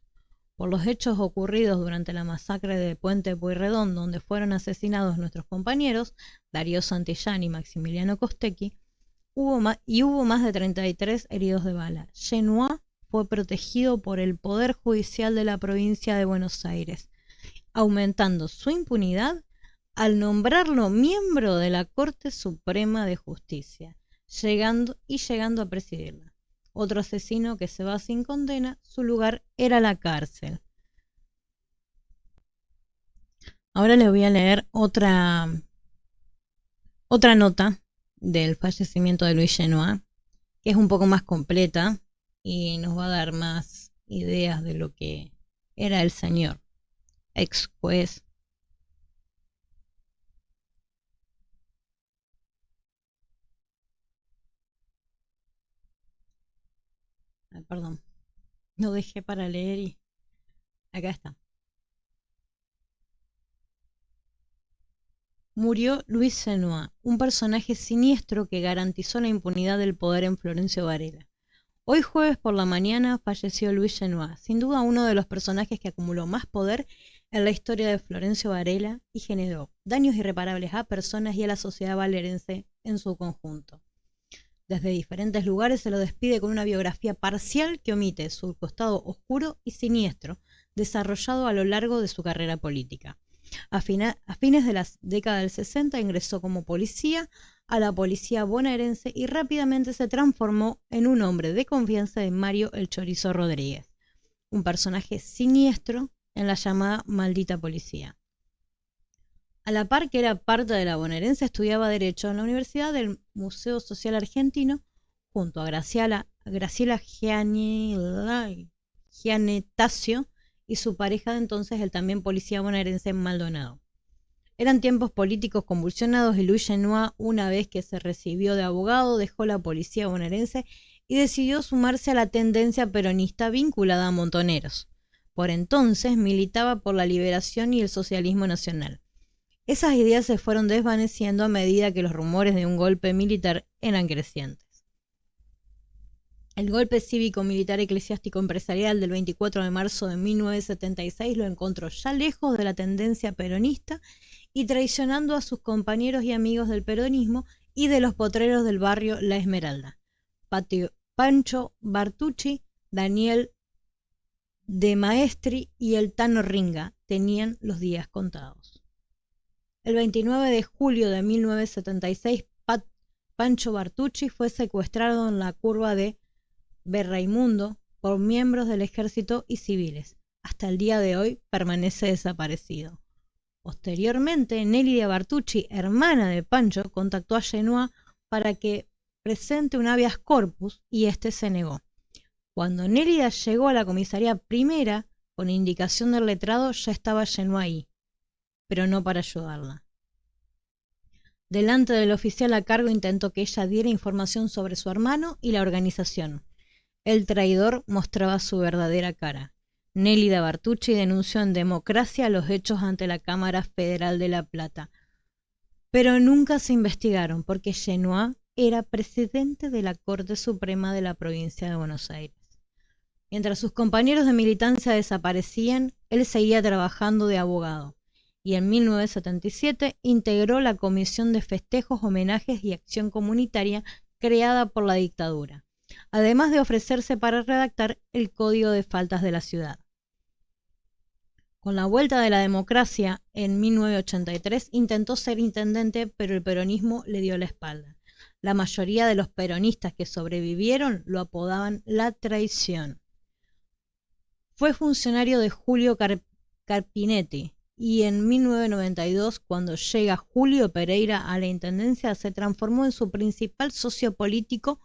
Por los hechos ocurridos durante la masacre de Puente Pueyrredón, donde fueron asesinados nuestros compañeros, Darío Santillán y Maximiliano Costecchi, hubo más de 33 heridos de bala. Genoa fue protegido por el Poder Judicial de la provincia de Buenos Aires, aumentando su impunidad al nombrarlo miembro de la Corte Suprema de Justicia, llegando a presidirla. Otro asesino que se va sin condena, su lugar era la cárcel. Ahora les voy a leer otra nota del fallecimiento de Luis Genoa, que es un poco más completa y nos va a dar más ideas de lo que era el señor, ex juez. Perdón, lo dejé para leer y acá está. Murió Luis Genoa, un personaje siniestro que garantizó la impunidad del poder en Florencio Varela. Hoy jueves por la mañana falleció Luis Genoa, sin duda uno de los personajes que acumuló más poder en la historia de Florencio Varela y generó daños irreparables a personas y a la sociedad valerense en su conjunto. Desde diferentes lugares se lo despide con una biografía parcial que omite su costado oscuro y siniestro, desarrollado a lo largo de su carrera política. A fines de la década del 60 ingresó como policía a la policía bonaerense y rápidamente se transformó en un hombre de confianza de Mario El Chorizo Rodríguez, un personaje siniestro en la llamada maldita policía. A la par que era parte de la bonaerense, estudiaba Derecho en la Universidad del Museo Social Argentino junto a Graciela Gianettasio y su pareja de entonces, el también policía bonaerense Maldonado. Eran tiempos políticos convulsionados y Luis Genoix, una vez que se recibió de abogado, dejó la policía bonaerense y decidió sumarse a la tendencia peronista vinculada a Montoneros. Por entonces militaba por la liberación y el socialismo nacional. Esas ideas se fueron desvaneciendo a medida que los rumores de un golpe militar eran crecientes. El golpe cívico-militar eclesiástico-empresarial del 24 de marzo de 1976 lo encontró ya lejos de la tendencia peronista y traicionando a sus compañeros y amigos del peronismo y de los potreros del barrio La Esmeralda. Pancho Bartucci, Daniel de Maestri y el Tano Ringa tenían los días contados. El 29 de julio de 1976, Pancho Bartucci fue secuestrado en la curva de Berraimundo por miembros del ejército y civiles. Hasta el día de hoy permanece desaparecido. Posteriormente, Nélida Bartucci, hermana de Pancho, contactó a Genoix para que presente un habeas corpus y este se negó. Cuando Nélida llegó a la comisaría primera, con indicación del letrado, ya estaba Genoix ahí, pero no para ayudarla. Delante del oficial a cargo intentó que ella diera información sobre su hermano y la organización. El traidor mostraba su verdadera cara. Nélida Bartucci denunció en Democracia los hechos ante la Cámara Federal de La Plata, pero nunca se investigaron porque Genoix era presidente de la Corte Suprema de la provincia de Buenos Aires. Mientras sus compañeros de militancia desaparecían, él seguía trabajando de abogado y en 1977 integró la Comisión de Festejos, Homenajes y Acción Comunitaria creada por la dictadura, además de ofrecerse para redactar el Código de Faltas de la ciudad. Con la vuelta de la democracia en 1983 intentó ser intendente, pero el peronismo le dio la espalda. La mayoría de los peronistas que sobrevivieron lo apodaban la traición. Fue funcionario de Julio Carpinetti y en 1992, cuando llega Julio Pereira a la intendencia, se transformó en su principal socio político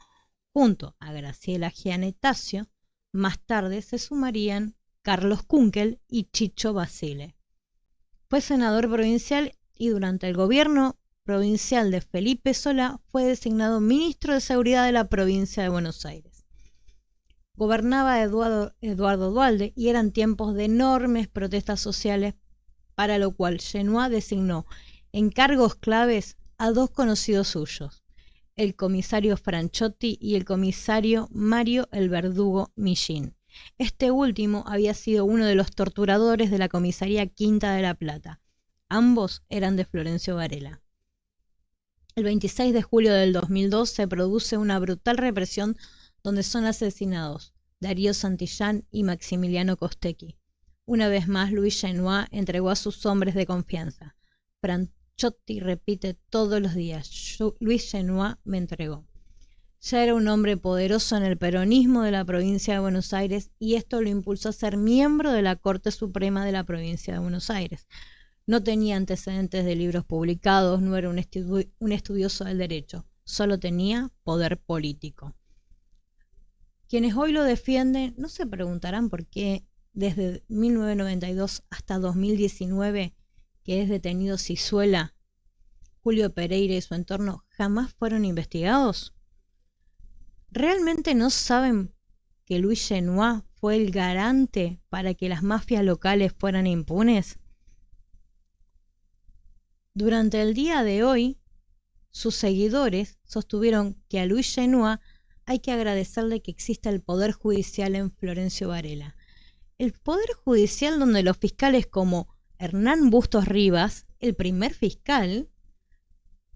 junto a Graciela Gianettasio. Más tarde se sumarían Carlos Kunkel y Chicho Basile. Fue senador provincial y durante el gobierno provincial de Felipe Solá fue designado ministro de Seguridad de la provincia de Buenos Aires. Gobernaba Eduardo Duhalde y eran tiempos de enormes protestas sociales, para lo cual Genoix designó en cargos claves a dos conocidos suyos, el comisario Franchotti y el comisario Mario el Verdugo Millín. Este último había sido uno de los torturadores de la comisaría Quinta de la Plata. Ambos eran de Florencio Varela. El 26 de julio del 2002 se produce una brutal represión donde son asesinados Darío Santillán y Maximiliano Costecchi. Una vez más, Luis Genoix entregó a sus hombres de confianza. Franchotti repite todos los días: Luis Genoix me entregó. Ya era un hombre poderoso en el peronismo de la provincia de Buenos Aires y esto lo impulsó a ser miembro de la Corte Suprema de la provincia de Buenos Aires. No tenía antecedentes de libros publicados, no era un estudioso del derecho, solo tenía poder político. Quienes hoy lo defienden no se preguntarán por qué desde 1992 hasta 2019, que es detenido Cizuela, Julio Pereira y su entorno jamás fueron investigados. ¿Realmente no saben que Luis Genoix fue el garante para que las mafias locales fueran impunes? Durante el día de hoy, sus seguidores sostuvieron que a Luis Genoix hay que agradecerle que exista el Poder Judicial en Florencio Varela. El Poder Judicial donde los fiscales como Hernán Bustos Rivas, el primer fiscal,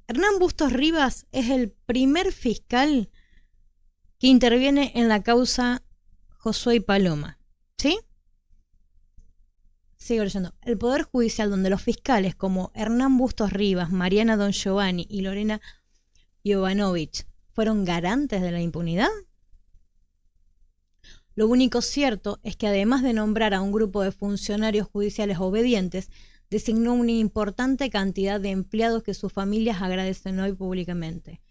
Hernán Bustos Rivas es el primer fiscal que interviene en la causa Josué y Paloma. ¿Sí? Sigo leyendo. El Poder Judicial, donde los fiscales como Hernán Bustos Rivas, Mariana Don Giovanni y Lorena Jovanovic fueron garantes de la impunidad. Lo único cierto es que además de nombrar a un grupo de funcionarios judiciales obedientes, designó una importante cantidad de empleados que sus familias agradecen hoy públicamente.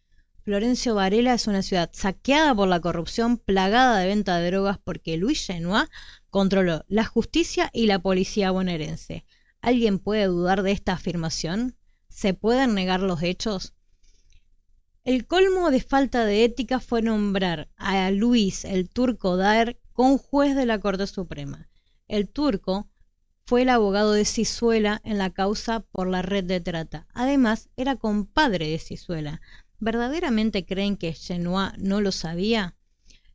Florencio Varela es una ciudad saqueada por la corrupción, plagada de venta de drogas, porque Luis Genoix controló la justicia y la policía bonaerense. ¿Alguien puede dudar de esta afirmación? ¿Se pueden negar los hechos? El colmo de falta de ética fue nombrar a Luis el Turco Daer conjuez de la Corte Suprema. El Turco fue el abogado de Cizuela en la causa por la red de trata. Además, era compadre de Cizuela. ¿Verdaderamente creen que Genoix no lo sabía?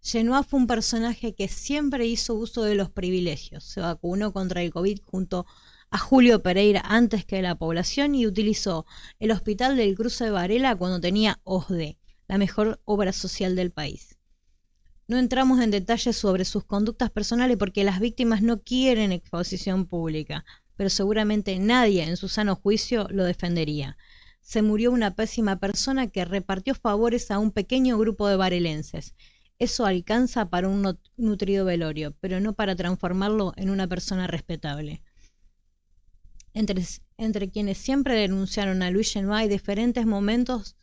Genoix fue un personaje que siempre hizo uso de los privilegios. Se vacunó contra el COVID junto a Julio Pereira antes que la población y utilizó el Hospital del Cruce de Varela cuando tenía OSDE, la mejor obra social del país. No entramos en detalles sobre sus conductas personales porque las víctimas no quieren exposición pública, pero seguramente nadie en su sano juicio lo defendería. Se murió una pésima persona que repartió favores a un pequeño grupo de varelenses. Eso alcanza para un nutrido velorio, pero no para transformarlo en una persona respetable. Entre quienes siempre denunciaron a Luis Genoix hay diferentes momentos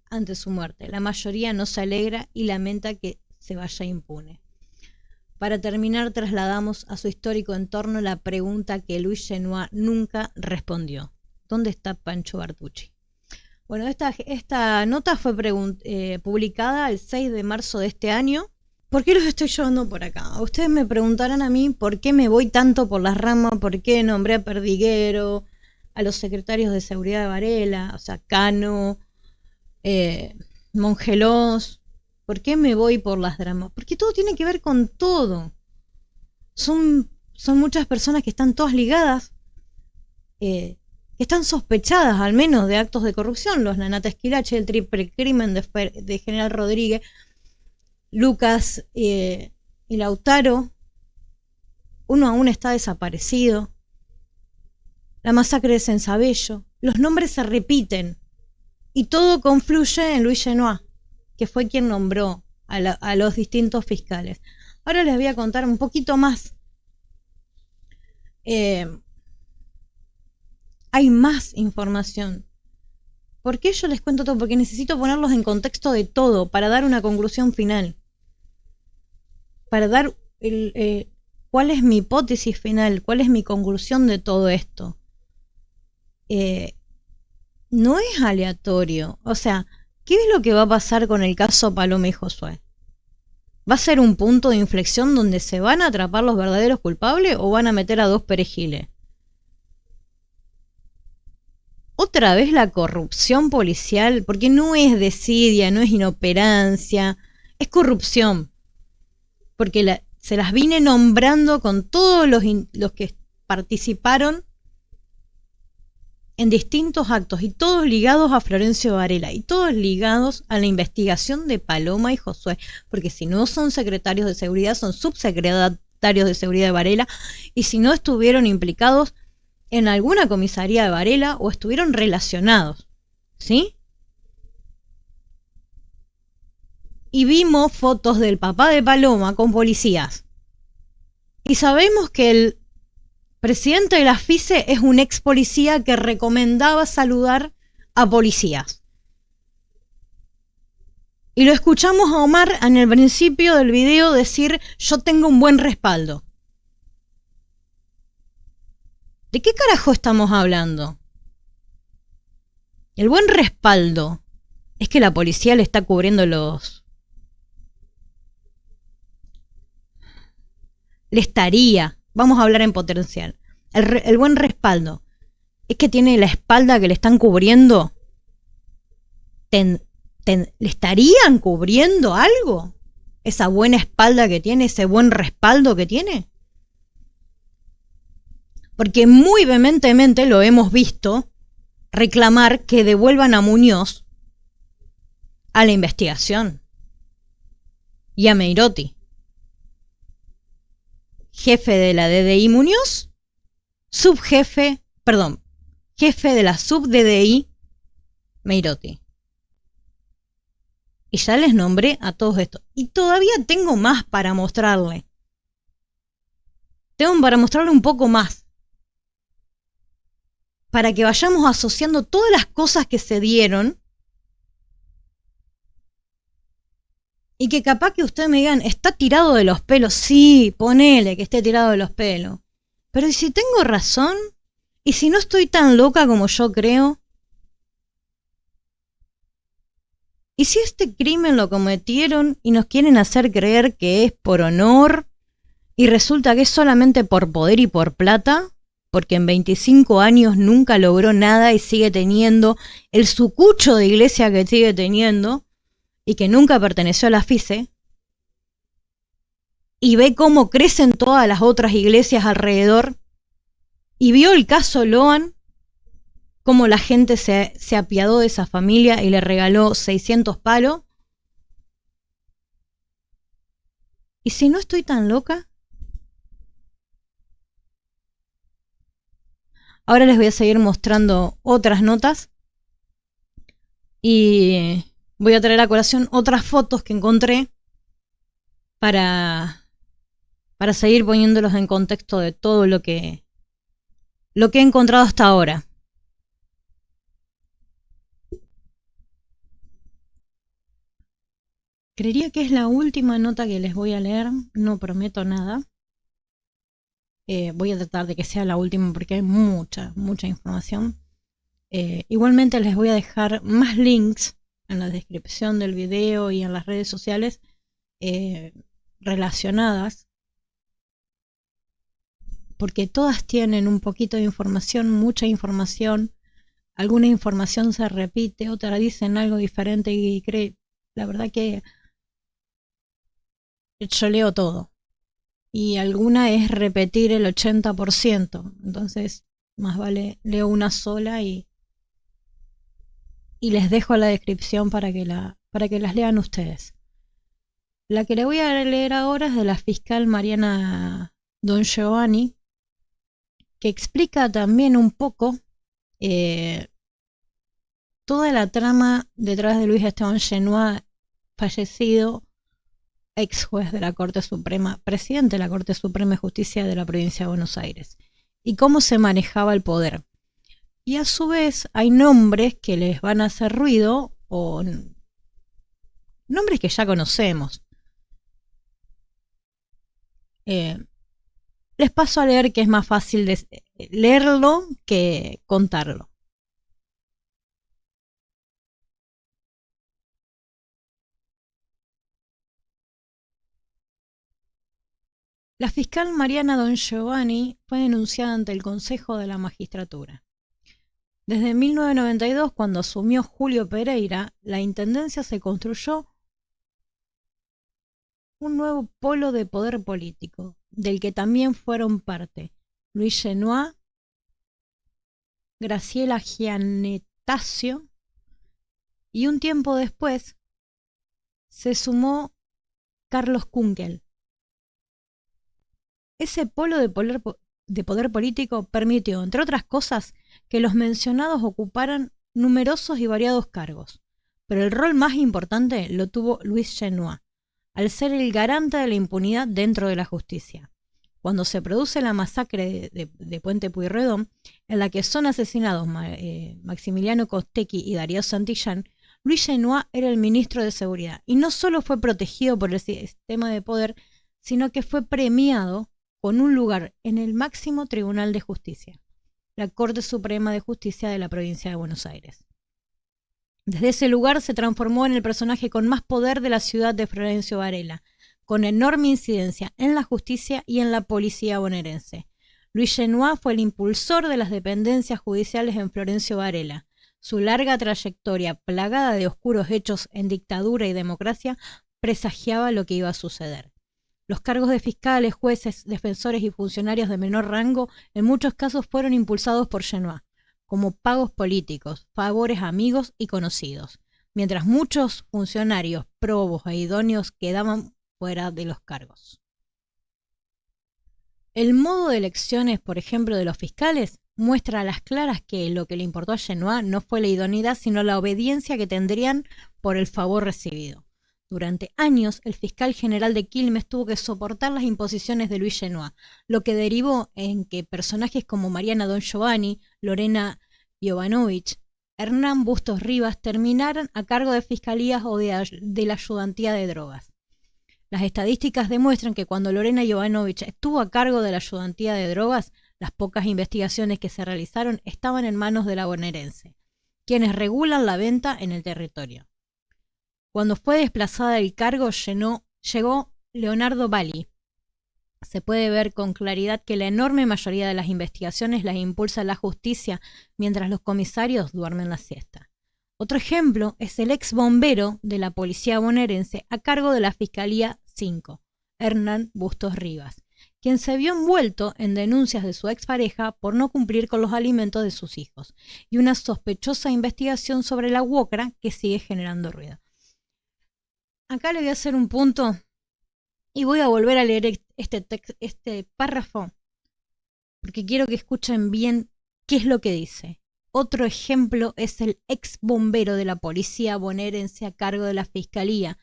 ante su muerte. La mayoría no se alegra y lamenta que se vaya impune. Para terminar, trasladamos a su histórico entorno la pregunta que Luis Genoix nunca respondió. ¿Dónde está Pancho Bertucci? Bueno, esta nota fue publicada el 6 de marzo de este año. ¿Por qué los estoy llevando por acá? Ustedes me preguntarán a mí por qué me voy tanto por las ramas, por qué nombré a Perdiguero, a los secretarios de seguridad de Varela, o sea, Cano, Mongelós. ¿Por qué me voy por las dramas? Porque todo tiene que ver con todo. Son muchas personas que están todas ligadas, que están sospechadas al menos de actos de corrupción. Los Nanata Esquilache, el triple crimen de General Rodríguez, Lucas y Lautaro. Uno aún está desaparecido. La masacre de Sensabello. Los nombres se repiten y todo confluye en Luis Genoix, que fue quien nombró a los distintos fiscales. Ahora les voy a contar un poquito más. Hay más información. ¿Por qué yo les cuento todo? Porque necesito ponerlos en contexto de todo para dar una conclusión final. Para dar cuál es mi hipótesis final, cuál es mi conclusión de todo esto. No es aleatorio. O sea, ¿qué es lo que va a pasar con el caso Paloma y Josué? ¿Va a ser un punto de inflexión donde se van a atrapar los verdaderos culpables o van a meter a dos perejiles? Otra vez la corrupción policial, porque no es desidia, no es inoperancia, es corrupción. Porque se las vine nombrando con todos los que participaron en distintos actos y todos ligados a Florencio Varela y todos ligados a la investigación de Paloma y Josué, porque si no son secretarios de seguridad, son subsecretarios de seguridad de Varela, y si no estuvieron implicados en alguna comisaría de Varela o estuvieron relacionados, ¿sí? Y vimos fotos del papá de Paloma con policías. Y sabemos que el presidente de la FICE es un ex policía que recomendaba saludar a policías. Y lo escuchamos a Omar en el principio del video decir: yo tengo un buen respaldo. ¿De qué carajo estamos hablando? El buen respaldo es que la policía le está cubriendo los... Le estaría, vamos a hablar en potencial. El buen respaldo es que tiene la espalda que le están cubriendo. ¿Le estarían cubriendo algo? Esa buena espalda que tiene, ese buen respaldo que tiene. Porque muy vehementemente lo hemos visto reclamar que devuelvan a Muñoz a la investigación. y a Meirotti, jefe de la DDI Muñoz, jefe de la sub-DDI Meirotti. Y ya les nombré a todos estos. Y todavía tengo más para mostrarle. Tengo para mostrarle un poco más. Para que vayamos asociando todas las cosas que se dieron. Y que capaz que ustedes me digan, ¿está tirado de los pelos? Sí, ponele que esté tirado de los pelos. Pero ¿y si tengo razón? ¿Y si no estoy tan loca como yo creo? ¿Y si este crimen lo cometieron y nos quieren hacer creer que es por honor y resulta que es solamente por poder y por plata? Porque en 25 años nunca logró nada y sigue teniendo el sucucho de iglesia que sigue teniendo y que nunca perteneció a la FICE. Y ve cómo crecen todas las otras iglesias alrededor. Y vio el caso Loan, cómo la gente se apiadó de esa familia y le regaló 600 palos. ¿Y si no estoy tan loca? Ahora les voy a seguir mostrando otras notas. Y voy a traer a colación otras fotos que encontré para seguir poniéndolos en contexto de todo lo que he encontrado hasta ahora. Creería que es la última nota que les voy a leer, no prometo nada. Voy a tratar de que sea la última porque hay mucha informamación. Igualmente les voy a dejar más links en la descripción del video y en las redes sociales relacionadas, porque todas tienen un poquito de información, mucha información. Alguna información se repite, otra dicen algo diferente y la verdad que yo leo todo y alguna es repetir el 80%, entonces más vale leo una sola y les dejo la descripción para que las lean ustedes. La que le voy a leer ahora es de la fiscal Mariana Don Giovanni, que explica también un poco toda la trama detrás de Luis Esteban Genoix, fallecido, ex juez de la Corte Suprema, presidente de la Corte Suprema de Justicia de la Provincia de Buenos Aires, y cómo se manejaba el poder. Y a su vez hay nombres que les van a hacer ruido, o nombres que ya conocemos. Les paso a leer, que es más fácil de leerlo que contarlo. La fiscal Mariana Don Giovanni fue denunciada ante el Consejo de la Magistratura. Desde 1992, cuando asumió Julio Pereira, la Intendencia se construyó un nuevo polo de poder político, del que también fueron parte Luis Genoix, Graciela Giannettazio, y un tiempo después se sumó Carlos Kunkel. Ese polo de poder político permitió, entre otras cosas, que los mencionados ocuparan numerosos y variados cargos, pero el rol más importante lo tuvo Luis Genoix, al ser el garante de la impunidad dentro de la justicia. Cuando se produce la masacre de Puente Pueyrredón, en la que son asesinados Maximiliano Costecchi y Darío Santillán, Luis Genoix era el ministro de Seguridad, y no solo fue protegido por el sistema de poder, sino que fue premiado con un lugar en el máximo Tribunal de Justicia, la Corte Suprema de Justicia de la Provincia de Buenos Aires. Desde ese lugar se transformó en el personaje con más poder de la ciudad de Florencio Varela, con enorme incidencia en la justicia y en la policía bonaerense. Luis Genoix fue el impulsor de las dependencias judiciales en Florencio Varela. Su larga trayectoria, plagada de oscuros hechos en dictadura y democracia, presagiaba lo que iba a suceder. Los cargos de fiscales, jueces, defensores y funcionarios de menor rango en muchos casos fueron impulsados por Genoix, como pagos políticos, favores a amigos y conocidos, mientras muchos funcionarios probos e idóneos quedaban fuera de los cargos. El modo de elecciones, por ejemplo, de los fiscales muestra a las claras que lo que le importó a Genoa no fue la idoneidad, sino la obediencia que tendrían por el favor recibido. Durante años, el fiscal general de Quilmes tuvo que soportar las imposiciones de Luis Genoa, lo que derivó en que personajes como Mariana Don Giovanni, Lorena Jovanovic, Hernán Bustos Rivas terminaran a cargo de fiscalías o de la ayudantía de drogas. Las estadísticas demuestran que cuando Lorena Jovanovic estuvo a cargo de la ayudantía de drogas, las pocas investigaciones que se realizaron estaban en manos de la bonaerense, quienes regulan la venta en el territorio. Cuando fue desplazada del cargo, llegó Leonardo Valli. Se puede ver con claridad que la enorme mayoría de las investigaciones las impulsa la justicia, mientras los comisarios duermen la siesta. Otro ejemplo es el ex bombero de la policía bonaerense a cargo de la Fiscalía 5, Hernán Bustos Rivas, quien se vio envuelto en denuncias de su expareja por no cumplir con los alimentos de sus hijos, y una sospechosa investigación sobre la UOCRA que sigue generando ruido. Acá le voy a hacer un punto y voy a volver a leer este párrafo porque quiero que escuchen bien qué es lo que dice. Otro ejemplo es el ex bombero de la policía bonaerense a cargo de la Fiscalía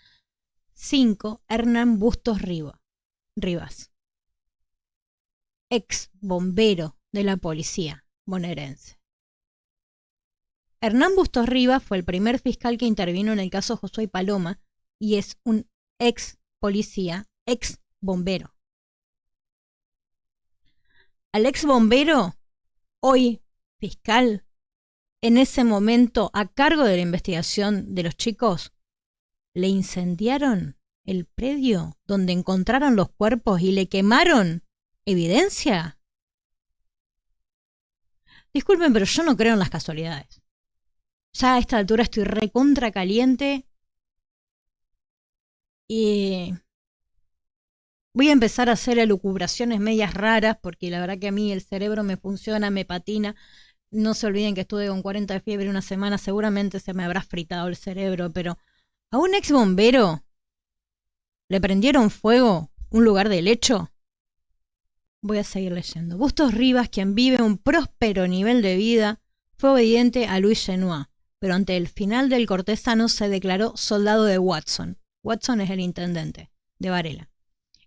5, Hernán Bustos Rivas. Ex bombero de la policía bonaerense. Hernán Bustos Rivas fue el primer fiscal que intervino en el caso Josué Paloma y es un ex policía, ex bombero. Al ex bombero, hoy fiscal, en ese momento a cargo de la investigación de los chicos, le incendiaron el predio donde encontraron los cuerpos y le quemaron evidencia. Disculpen, pero yo no creo en las casualidades. Ya a esta altura estoy recontra caliente y voy a empezar a hacer elucubraciones medias raras porque la verdad que a mí el cerebro me funciona, me patina. No se olviden que estuve con 40 de fiebre una semana, seguramente se me habrá fritado el cerebro, pero a un ex bombero le prendieron fuego un lugar del hecho. Voy a seguir leyendo. Bustos Rivas, quien vive un próspero nivel de vida, fue obediente a Luis Genoa, pero ante el final del cortesano se declaró soldado de Watson. Watson es el intendente de Varela.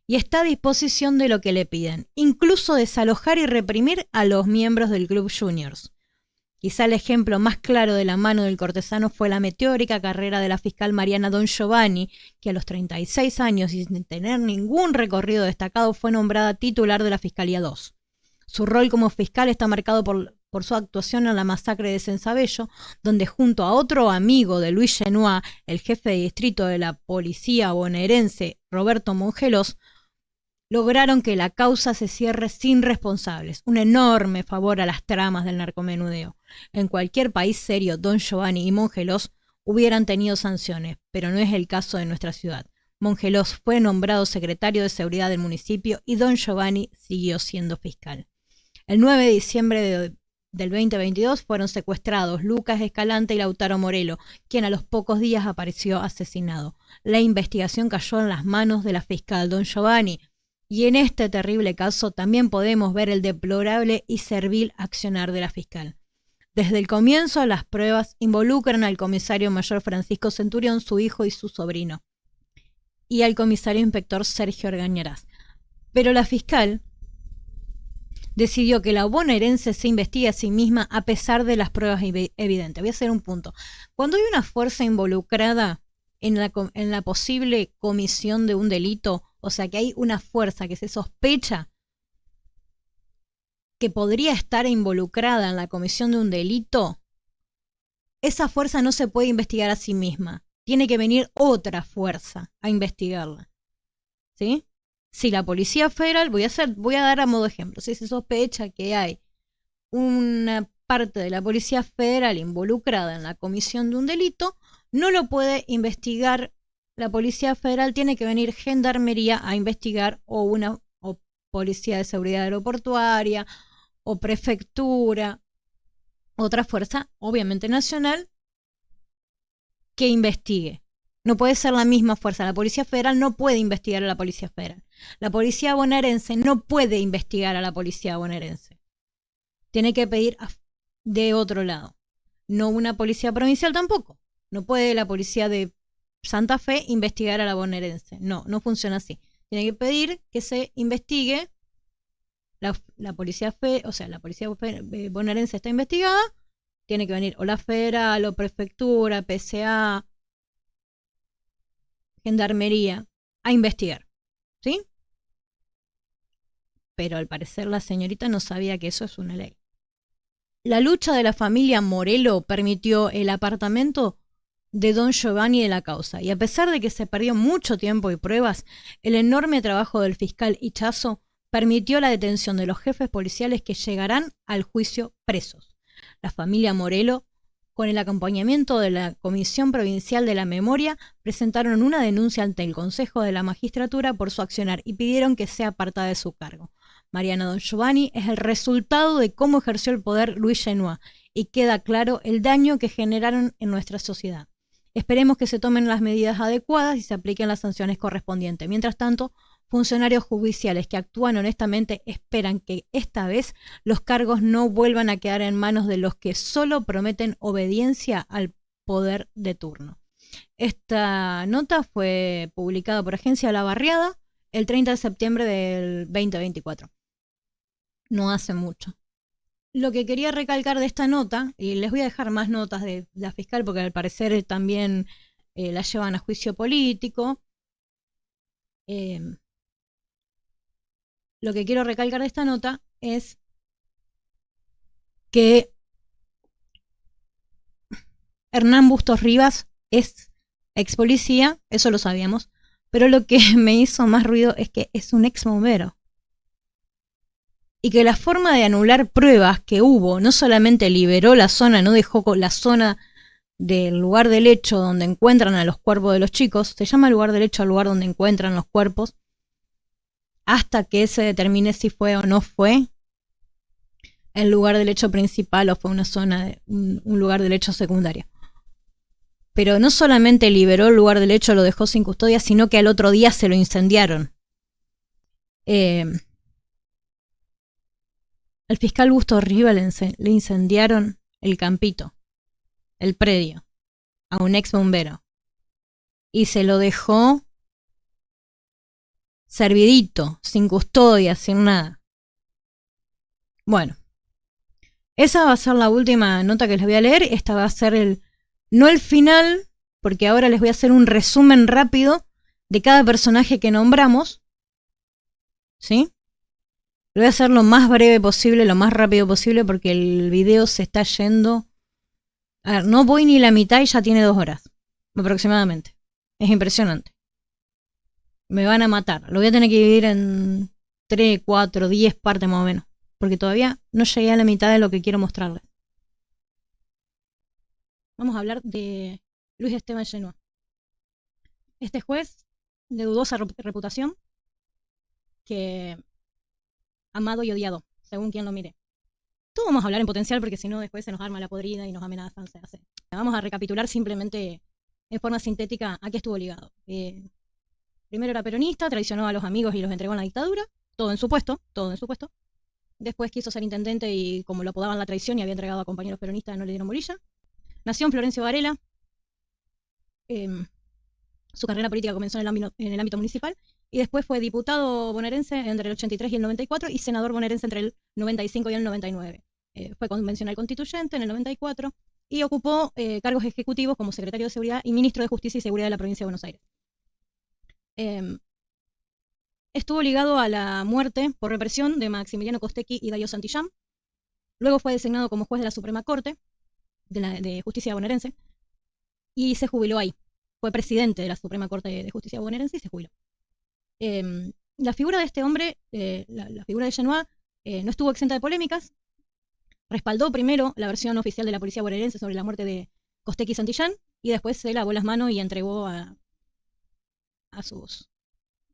Y está a disposición de lo que le piden, incluso desalojar y reprimir a los miembros del Club Juniors. Quizá el ejemplo más claro de la mano del cortesano fue la meteórica carrera de la fiscal Mariana Don Giovanni, que a los 36 años y sin tener ningún recorrido destacado fue nombrada titular de la Fiscalía 2. Su rol como fiscal está marcado por su actuación en la masacre de Sensabello, donde junto a otro amigo de Luis Genoa, el jefe de distrito de la policía bonaerense, Roberto Mongelos, lograron que la causa se cierre sin responsables, un enorme favor a las tramas del narcomenudeo. En cualquier país serio, Don Giovanni y Mongelos hubieran tenido sanciones, pero no es el caso de nuestra ciudad. Mongelos fue nombrado secretario de Seguridad del municipio y Don Giovanni siguió siendo fiscal. El 9 de diciembre del 2022 fueron secuestrados Lucas Escalante y Lautaro Morelo, quien a los pocos días apareció asesinado. La investigación cayó en las manos de la fiscal Don Giovanni, y en este terrible caso también podemos ver el deplorable y servil accionar de la fiscal. Desde el comienzo, las pruebas involucran al comisario mayor Francisco Centurión, su hijo y su sobrino, y al comisario inspector Sergio Orgañarás. Pero la fiscal decidió que la bonaerense se investigue a sí misma a pesar de las pruebas evidentes. Voy a hacer un punto. Cuando hay una fuerza involucrada en la posible comisión de un delito, o sea que hay una fuerza que se sospecha que podría estar involucrada en la comisión de un delito, esa fuerza no se puede investigar a sí misma. Tiene que venir otra fuerza a investigarla. ¿Sí? Si la Policía Federal, voy a dar a modo ejemplo, si se sospecha que hay una parte de la Policía Federal involucrada en la comisión de un delito, no lo puede investigar la Policía Federal, tiene que venir Gendarmería a investigar o Policía de Seguridad Aeroportuaria o Prefectura, otra fuerza, obviamente nacional, que investigue. No puede ser la misma fuerza. La Policía Federal no puede investigar a la Policía Federal. La Policía Bonaerense no puede investigar a la Policía Bonaerense. Tiene que pedir de otro lado. No una policía provincial tampoco. No puede la Policía de Santa Fe investigar a la bonaerense. No, no funciona así. Tiene que pedir que se investigue. La Policía la Policía Bonaerense está investigada. Tiene que venir o la Federal, o Prefectura, PCA, Gendarmería, a investigar. ¿Sí? Pero al parecer la señorita no sabía que eso es una ley. La lucha de la familia Morelo permitió el apartamento de don Giovanni de la causa, y a pesar de que se perdió mucho tiempo y pruebas, el enorme trabajo del fiscal Ichazo permitió la detención de los jefes policiales que llegarán al juicio presos. La familia Morelo, con el acompañamiento de la Comisión Provincial de la Memoria, presentaron una denuncia ante el Consejo de la Magistratura por su accionar y pidieron que sea apartada de su cargo. Mariana Don Giovanni es el resultado de cómo ejerció el poder Luis Genoa, y queda claro el daño que generaron en nuestra sociedad. Esperemos que se tomen las medidas adecuadas y se apliquen las sanciones correspondientes. Mientras tanto, funcionarios judiciales que actúan honestamente esperan que esta vez los cargos no vuelvan a quedar en manos de los que solo prometen obediencia al poder de turno. Esta nota fue publicada por Agencia La Barriada el 30 de septiembre del 2024. No hace mucho. Lo que quería recalcar de esta nota, y les voy a dejar más notas de la fiscal porque al parecer también la llevan a juicio político. Lo que quiero recalcar de esta nota es que Hernán Bustos Rivas es ex policía, eso lo sabíamos, pero lo que me hizo más ruido es que es un ex bombero. Y que la forma de anular pruebas que hubo no solamente liberó la zona, no dejó la zona del lugar del hecho donde encuentran a los cuerpos de los chicos, se llama lugar del hecho al lugar donde encuentran los cuerpos, hasta que se determine si fue o no fue el lugar del hecho principal o fue una zona, un lugar del hecho secundario. Pero no solamente liberó el lugar del hecho, lo dejó sin custodia, sino que al otro día se lo incendiaron. Al fiscal Bustos Rivas le incendiaron el campito, el predio, a un ex bombero. Y se lo dejó servidito, sin custodia, sin nada. Bueno, esa va a ser la última nota que les voy a leer. Esta va a ser no el final, porque ahora les voy a hacer un resumen rápido de cada personaje que nombramos. ¿Sí? Lo voy a hacer lo más breve posible, lo más rápido posible, porque el video se está yendo. A ver, no voy ni la mitad y ya tiene 2 horas, aproximadamente. Es impresionante. Me van a matar. Lo voy a tener que dividir en 3, 4, 10 partes más o menos, porque todavía no llegué a la mitad de lo que quiero mostrarles. Vamos a hablar de Luis Esteban Genoa. Este juez de dudosa reputación, que amado y odiado, según quien lo mire. Todo vamos a hablar en potencial porque si no después se nos arma la podrida y nos amenazan. Vamos a recapitular simplemente en forma sintética a qué estuvo ligado. Primero era peronista, traicionó a los amigos y los entregó en la dictadura, todo en su puesto. Después quiso ser intendente y como lo apodaban la traición y había entregado a compañeros peronistas, no le dieron bolilla. Nació en Florencio Varela. Su carrera política comenzó en el ámbito municipal y después fue diputado bonaerense entre el 83 y el 94 y senador bonaerense entre el 95 y el 99. Fue convencional constituyente en el 94 y ocupó cargos ejecutivos como secretario de Seguridad y ministro de Justicia y Seguridad de la provincia de Buenos Aires. Estuvo ligado a la muerte por represión de Maximiliano Costecchi y Darío Santillán. Luego fue designado como juez de la Suprema Corte de Justicia bonaerense y se jubiló ahí. Fue presidente de la Suprema Corte de Justicia bonaerense y se jubiló. La figura de este hombre, la figura de Genoa, no estuvo exenta de polémicas. Respaldó primero la versión oficial de la policía bonaerense sobre la muerte de Costecchi y Santillán y después se lavó las manos y entregó a sus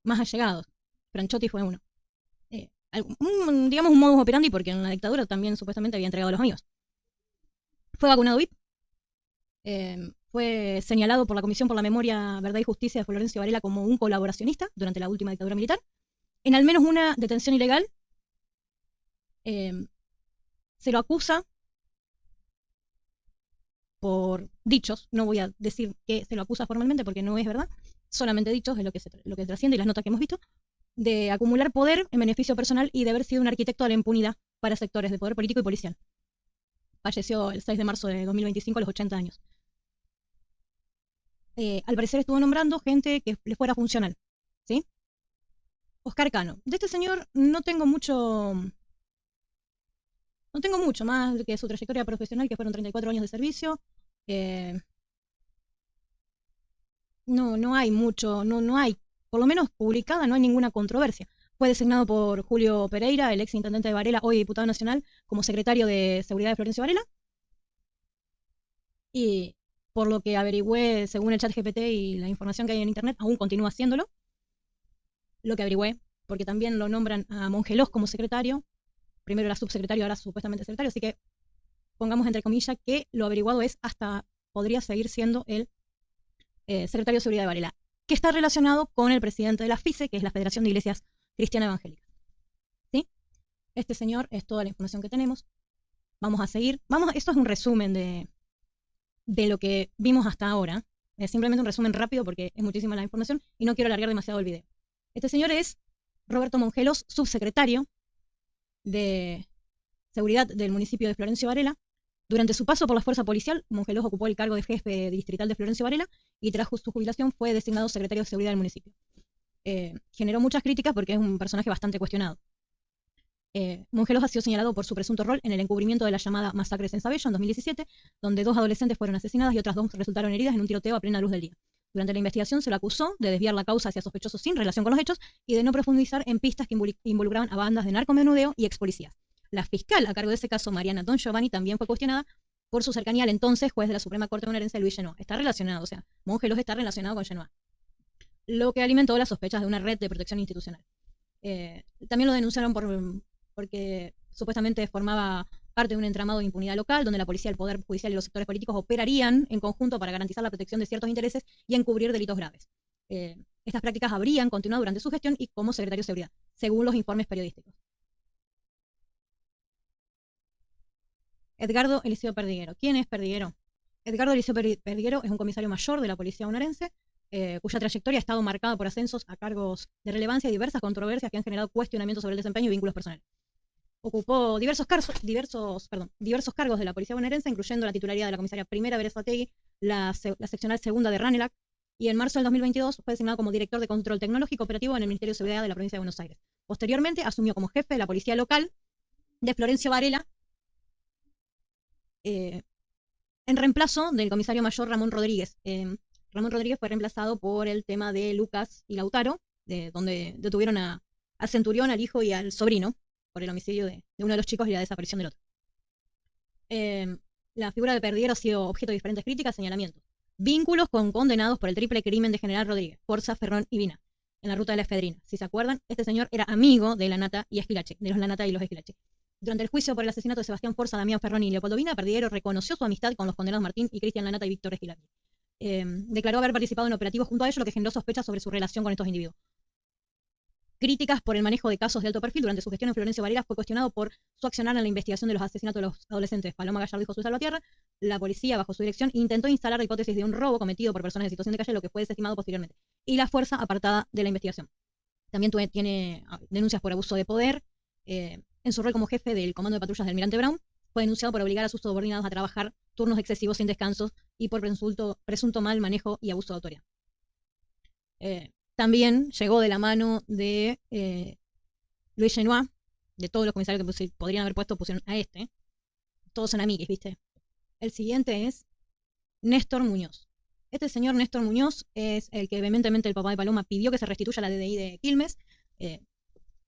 más allegados. Franchotti fue uno. Digamos un modus operandi porque en la dictadura también supuestamente había entregado a los amigos. Fue vacunado VIP. Fue señalado por la Comisión por la Memoria, Verdad y Justicia de Florencio Varela como un colaboracionista durante la última dictadura militar. En al menos una detención ilegal se lo acusa por dichos, no voy a decir que se lo acusa formalmente porque no es verdad, solamente dichos es lo que trasciende y las notas que hemos visto, de acumular poder en beneficio personal y de haber sido un arquitecto de la impunidad para sectores de poder político y policial. Falleció el 6 de marzo de 2025 a los 80 años. Al parecer estuvo nombrando gente que le fuera funcional, ¿sí? Oscar Cano. De este señor no tengo mucho más que su trayectoria profesional, que fueron 34 años de servicio. No hay mucho, no hay, por lo menos publicada, no hay ninguna controversia. Fue designado por Julio Pereira, el ex intendente de Varela, hoy diputado nacional, como secretario de Seguridad de Florencio Varela. Y por lo que averigüé, según el chat GPT y la información que hay en internet, aún continúa haciéndolo. Lo que averigüé, porque también lo nombran a Mongelos como secretario. Primero era subsecretario, ahora supuestamente secretario, así que pongamos entre comillas que lo averiguado es hasta podría seguir siendo el secretario de Seguridad de Varela, que está relacionado con el presidente de la FICE, que es la Federación de Iglesias Cristianas Evangélicas. ¿Sí? Este señor es toda la información que tenemos. Vamos a seguir. Esto es un resumen de lo que vimos hasta ahora. Es simplemente un resumen rápido porque es muchísima la información y no quiero alargar demasiado el video. Este señor es Roberto Mongelos, subsecretario de Seguridad del municipio de Florencio Varela. Durante su paso por la fuerza policial, Mongelos ocupó el cargo de jefe distrital de Florencio Varela y tras su jubilación fue designado secretario de Seguridad del municipio. Generó muchas críticas porque es un personaje bastante cuestionado. Mongelos ha sido señalado por su presunto rol en el encubrimiento de la llamada masacre en Sabello en 2017, donde 2 adolescentes fueron asesinadas y otras 2 resultaron heridas en un tiroteo a plena luz del día. Durante la investigación se lo acusó de desviar la causa hacia sospechosos sin relación con los hechos y de no profundizar en pistas que involucraban a bandas de narcomenudeo y expolicías. La fiscal a cargo de ese caso, Mariana Don Giovanni, también fue cuestionada por su cercanía al entonces juez de la Suprema Corte bonaerense, Luis Genoa. Está relacionado, o sea, Mongelos está relacionado con Genoa, lo que alimentó las sospechas de una red de protección institucional. También lo denunciaron porque supuestamente formaba parte de un entramado de impunidad local, donde la policía, el poder judicial y los sectores políticos operarían en conjunto para garantizar la protección de ciertos intereses y encubrir delitos graves. Estas prácticas habrían continuado durante su gestión y como secretario de Seguridad, según los informes periodísticos. Edgardo Eliseo Perdiguero. ¿Quién es Perdiguero? Edgardo Eliseo Perdiguero es un comisario mayor de la policía bonaerense, cuya trayectoria ha estado marcada por ascensos a cargos de relevancia y diversas controversias que han generado cuestionamientos sobre el desempeño y vínculos personales. Ocupó diversos cargos de la policía bonaerense, incluyendo la titularidad de la comisaria primera Berazategui, la seccional segunda de Ranelac, y en marzo del 2022 fue designado como director de control tecnológico operativo en el Ministerio de Seguridad de la provincia de Buenos Aires. Posteriormente asumió como jefe de la policía local de Florencio Varela, en reemplazo del comisario mayor Ramón Rodríguez. Ramón Rodríguez fue reemplazado por el tema de Lucas y Lautaro, donde detuvieron a Centurión, al hijo y al sobrino, por el homicidio de uno de los chicos y la desaparición del otro. La figura de Perdiguero ha sido objeto de diferentes críticas y señalamientos. Vínculos con condenados por el triple crimen de General Rodríguez, Forza, Ferrón y Vina, en la ruta de la Efedrina. Si se acuerdan, este señor era amigo de Lanata y Esquilache, de los Lanata y los Esquilache. Durante el juicio por el asesinato de Sebastián Forza, Damián Ferrón y Leopoldo Vina, Perdiguero reconoció su amistad con los condenados Martín y Cristian Lanata y Víctor Esquilache. Declaró haber participado en operativos junto a ellos, lo que generó sospechas sobre su relación con estos individuos. Críticas por el manejo de casos de alto perfil. Durante su gestión en Florencio Varela fue cuestionado por su accionar en la investigación de los asesinatos de los adolescentes Paloma Gallardo y Josué Salvatierra. La policía, bajo su dirección, intentó instalar la hipótesis de un robo cometido por personas en situación de calle, lo que fue desestimado posteriormente. Y la fuerza apartada de la investigación. También tiene denuncias por abuso de poder. En su rol como jefe del Comando de Patrullas del Almirante Brown, fue denunciado por obligar a sus subordinados a trabajar turnos excesivos sin descansos y por presunto mal manejo y abuso de autoridad. También llegó de la mano de Luis Genoa, de todos los comisarios que podrían haber puesto, pusieron a este. Todos son amigues, ¿viste? El siguiente es Néstor Muñoz. Este señor Néstor Muñoz es el que vehementemente el papá de Paloma pidió que se restituya la DDI de Quilmes.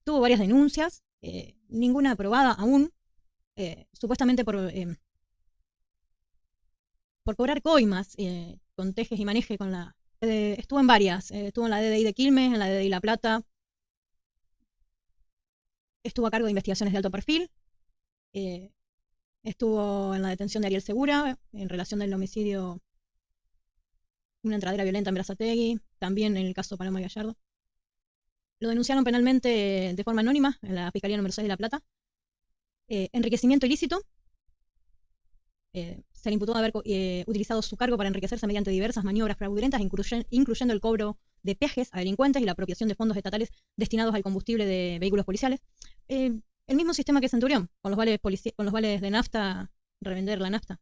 Tuvo varias denuncias, ninguna aprobada aún, supuestamente por cobrar coimas con tejes y maneje con la... estuvo en varias, estuvo en la DDI de Quilmes, en la DDI La Plata, estuvo a cargo de investigaciones de alto perfil, estuvo en la detención de Ariel Segura en relación del homicidio una entradera violenta en Berazategui, también en el caso Paloma Gallardo. Lo denunciaron penalmente de forma anónima en la Fiscalía número 6 de La Plata. Enriquecimiento ilícito. Se le imputó haber utilizado su cargo para enriquecerse mediante diversas maniobras fraudulentas, incluyendo el cobro de peajes a delincuentes y la apropiación de fondos estatales destinados al combustible de vehículos policiales. El mismo sistema que Centurión, con los vales de nafta, revender la nafta.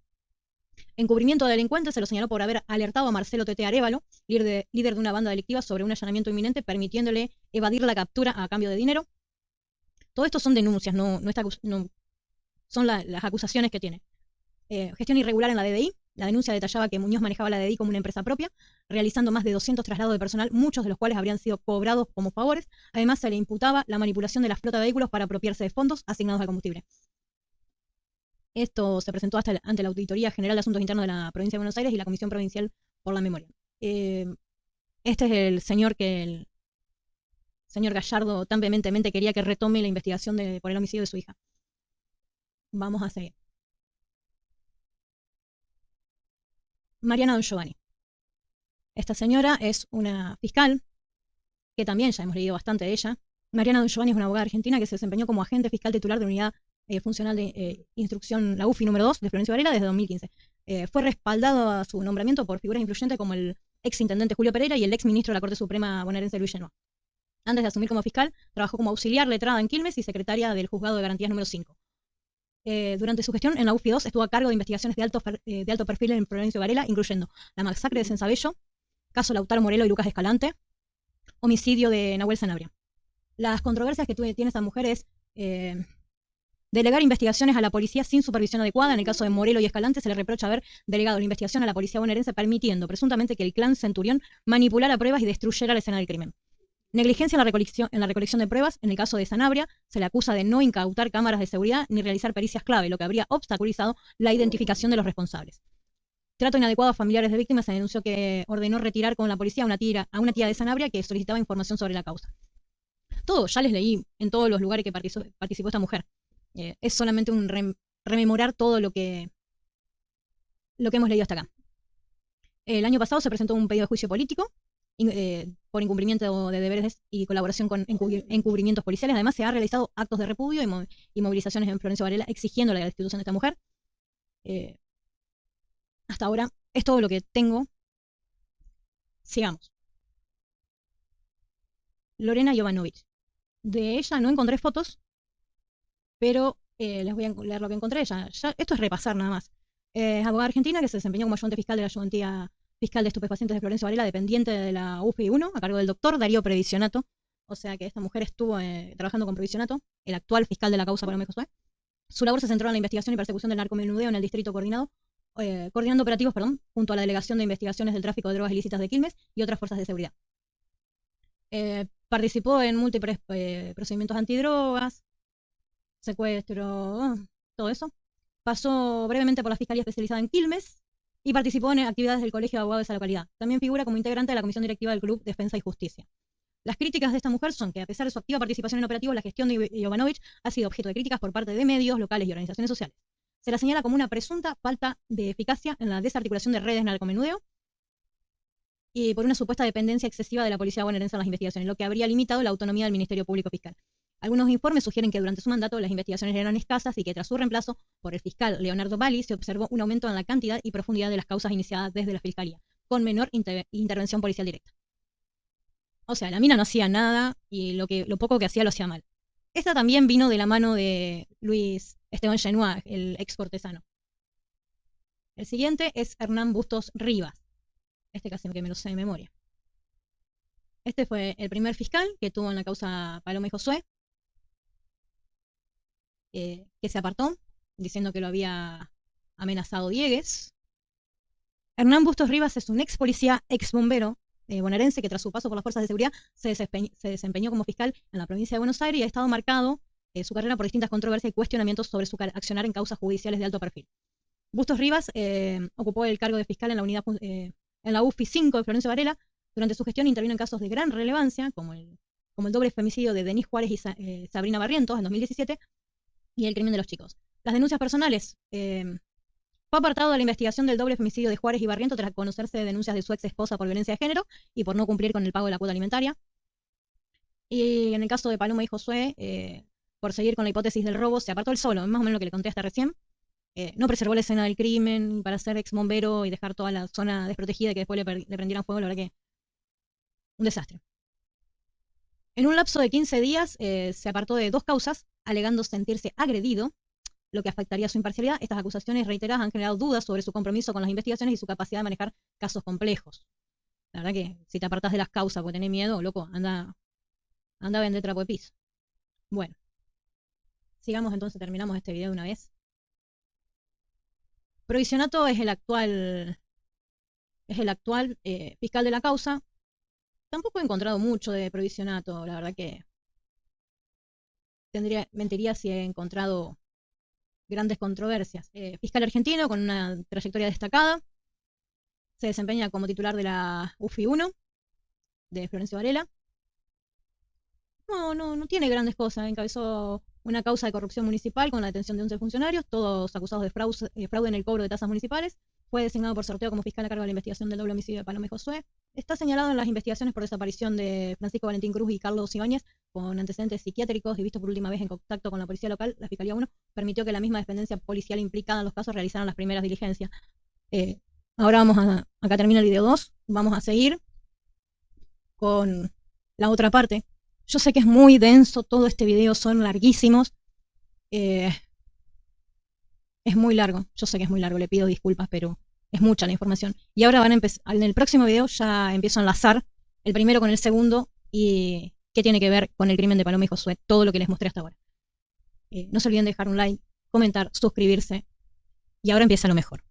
Encubrimiento de delincuentes, se lo señaló por haber alertado a Marcelo Tete Arévalo, líder de una banda delictiva, sobre un allanamiento inminente, permitiéndole evadir la captura a cambio de dinero. Todo esto son denuncias, no son las acusaciones que tiene. Gestión irregular en la DDI. La denuncia detallaba que Muñoz manejaba la DDI como una empresa propia, realizando más de 200 traslados de personal, muchos de los cuales habrían sido cobrados como favores. Además, se le imputaba la manipulación de la flota de vehículos para apropiarse de fondos asignados al combustible. Esto se presentó ante la Auditoría General de Asuntos Internos de la Provincia de Buenos Aires y la Comisión Provincial por la Memoria. Este es el señor que el señor Gallardo tan vehementemente quería que retome la investigación por el homicidio de su hija. Vamos a seguir. Mariana Don Giovanni. Esta señora es una fiscal, que también ya hemos leído bastante de ella. Mariana Don Giovanni es una abogada argentina que se desempeñó como agente fiscal titular de unidad funcional de instrucción, la UFI número 2 de Florencio Varela desde 2015. Fue respaldado a su nombramiento por figuras influyentes como el ex intendente Julio Pereira y el ex ministro de la Corte Suprema bonaerense Luis Genoa. Antes de asumir como fiscal, trabajó como auxiliar letrada en Quilmes y secretaria del Juzgado de Garantías número 5. Durante su gestión en la UFI 2 estuvo a cargo de investigaciones de alto perfil en Florencio Varela, incluyendo la masacre de Sensabello, caso Lautaro Morelo y Lucas Escalante, homicidio de Nahuel Sanabria. Las controversias que tiene esta mujer es delegar investigaciones a la policía sin supervisión adecuada. En el caso de Morelo y Escalante se le reprocha haber delegado la investigación a la policía bonaerense, permitiendo presuntamente que el clan Centurión manipulara pruebas y destruyera la escena del crimen. Negligencia en la recolección de pruebas. En el caso de Sanabria, se le acusa de no incautar cámaras de seguridad ni realizar pericias clave, lo que habría obstaculizado la identificación de los responsables. Trato inadecuado a familiares de víctimas. Se denunció que ordenó retirar con la policía a una tía de Sanabria que solicitaba información sobre la causa. Todo, ya les leí en todos los lugares que participó esta mujer. Es solamente un rememorar todo lo que hemos leído hasta acá. El año pasado se presentó un pedido de juicio político por incumplimiento de deberes y colaboración con encubrimientos policiales. Además, se han realizado actos de repudio y movilizaciones en Florencio Varela exigiendo la destitución de esta mujer. Hasta ahora es todo lo que tengo. Sigamos. Lorena Jovanovic. De ella no encontré fotos, pero les voy a leer lo que encontré. Esto es repasar nada más. Es abogada argentina que se desempeñó como ayudante fiscal de la ayudantía fiscal de estupefacientes de Florencio Varela, dependiente de la UFI 1, a cargo del doctor Darío Previsionato. O sea que esta mujer estuvo trabajando con Previsionato, el actual fiscal de la causa Paloma Josué. Su labor se centró en la investigación y persecución del narcomenudeo en el distrito coordinando operativos, junto a la Delegación de Investigaciones del Tráfico de Drogas Ilícitas de Quilmes y otras fuerzas de seguridad. Participó en múltiples procedimientos antidrogas, secuestro, todo eso. Pasó brevemente por la Fiscalía Especializada en Quilmes y participó en actividades del Colegio de Abogados de esa localidad. También figura como integrante de la Comisión Directiva del Club Defensa y Justicia. Las críticas de esta mujer son que, a pesar de su activa participación en operativos, la gestión de Jovanovic ha sido objeto de críticas por parte de medios locales y organizaciones sociales. Se la señala como una presunta falta de eficacia en la desarticulación de redes narcomenudeo y por una supuesta dependencia excesiva de la policía bonaerense en las investigaciones, lo que habría limitado la autonomía del Ministerio Público Fiscal. Algunos informes sugieren que durante su mandato las investigaciones eran escasas y que tras su reemplazo por el fiscal Leonardo Bali se observó un aumento en la cantidad y profundidad de las causas iniciadas desde la Fiscalía, con menor intervención policial directa. O sea, la mina no hacía nada y lo poco que hacía lo hacía mal. Esta también vino de la mano de Luis Esteban Genoa, el ex cortesano. El siguiente es Hernán Bustos Rivas. Este casi que me lo sé de memoria. Este fue el primer fiscal que tuvo en la causa Paloma y Josué, que se apartó, diciendo que lo había amenazado Diegues. Hernán Bustos Rivas es un ex policía, ex bombero bonaerense que tras su paso por las fuerzas de seguridad se desempeñó como fiscal en la provincia de Buenos Aires y ha estado marcado su carrera por distintas controversias y cuestionamientos sobre su accionar en causas judiciales de alto perfil. Bustos Rivas ocupó el cargo de fiscal en la unidad en la UFI 5 de Florencio Varela. Durante su gestión intervino en casos de gran relevancia, como el doble femicidio de Denis Juárez y Sabrina Barrientos en 2017 y el crimen de los chicos. Las denuncias personales Fue apartado de la investigación del doble femicidio de Juárez y Barriento tras conocerse de denuncias de su ex esposa por violencia de género y por no cumplir con el pago de la cuota alimentaria. Y en el caso de Paloma y Josué, por seguir con la hipótesis del robo, se apartó él solo, más o menos lo que le conté hasta recién. No preservó la escena del crimen para ser ex bombero y dejar toda la zona desprotegida y que después le prendieran fuego, la verdad que un desastre. En un lapso de 15 días se apartó de 2 causas, alegando sentirse agredido, lo que afectaría su imparcialidad. Estas acusaciones reiteradas han generado dudas sobre su compromiso con las investigaciones y su capacidad de manejar casos complejos. La verdad que si te apartás de las causas porque tenés miedo, loco, anda a vender trapo de piso. Bueno, sigamos entonces, terminamos este video de una vez. Provisionato es el actual fiscal de la causa. Tampoco he encontrado mucho de Provisionato, la verdad que mentiría si he encontrado grandes controversias. Fiscal argentino con una trayectoria destacada. Se desempeña como titular de la UFI 1 de Florencio Varela. No tiene grandes cosas. Encabezó una causa de corrupción municipal con la detención de 11 funcionarios, todos acusados de fraude en el cobro de tasas municipales. Fue designado por sorteo como fiscal a cargo de la investigación del doble homicidio de Paloma y Josué. Está señalado en las investigaciones por desaparición de Francisco Valentín Cruz y Carlos Ibáñez, con antecedentes psiquiátricos y visto por última vez en contacto con la policía local. La Fiscalía 1 permitió que la misma dependencia policial implicada en los casos realizaran las primeras diligencias. Ahora acá termina el video 2, vamos a seguir con la otra parte. Yo sé que es muy denso, todo este video son larguísimos. Es muy largo, yo sé que es muy largo, le pido disculpas, pero es mucha la información. Y ahora van a empezar, en el próximo video ya empiezo a enlazar el primero con el segundo y qué tiene que ver con el crimen de Paloma y Josué, todo lo que les mostré hasta ahora. No se olviden de dejar un like, comentar, suscribirse. Y ahora empieza lo mejor.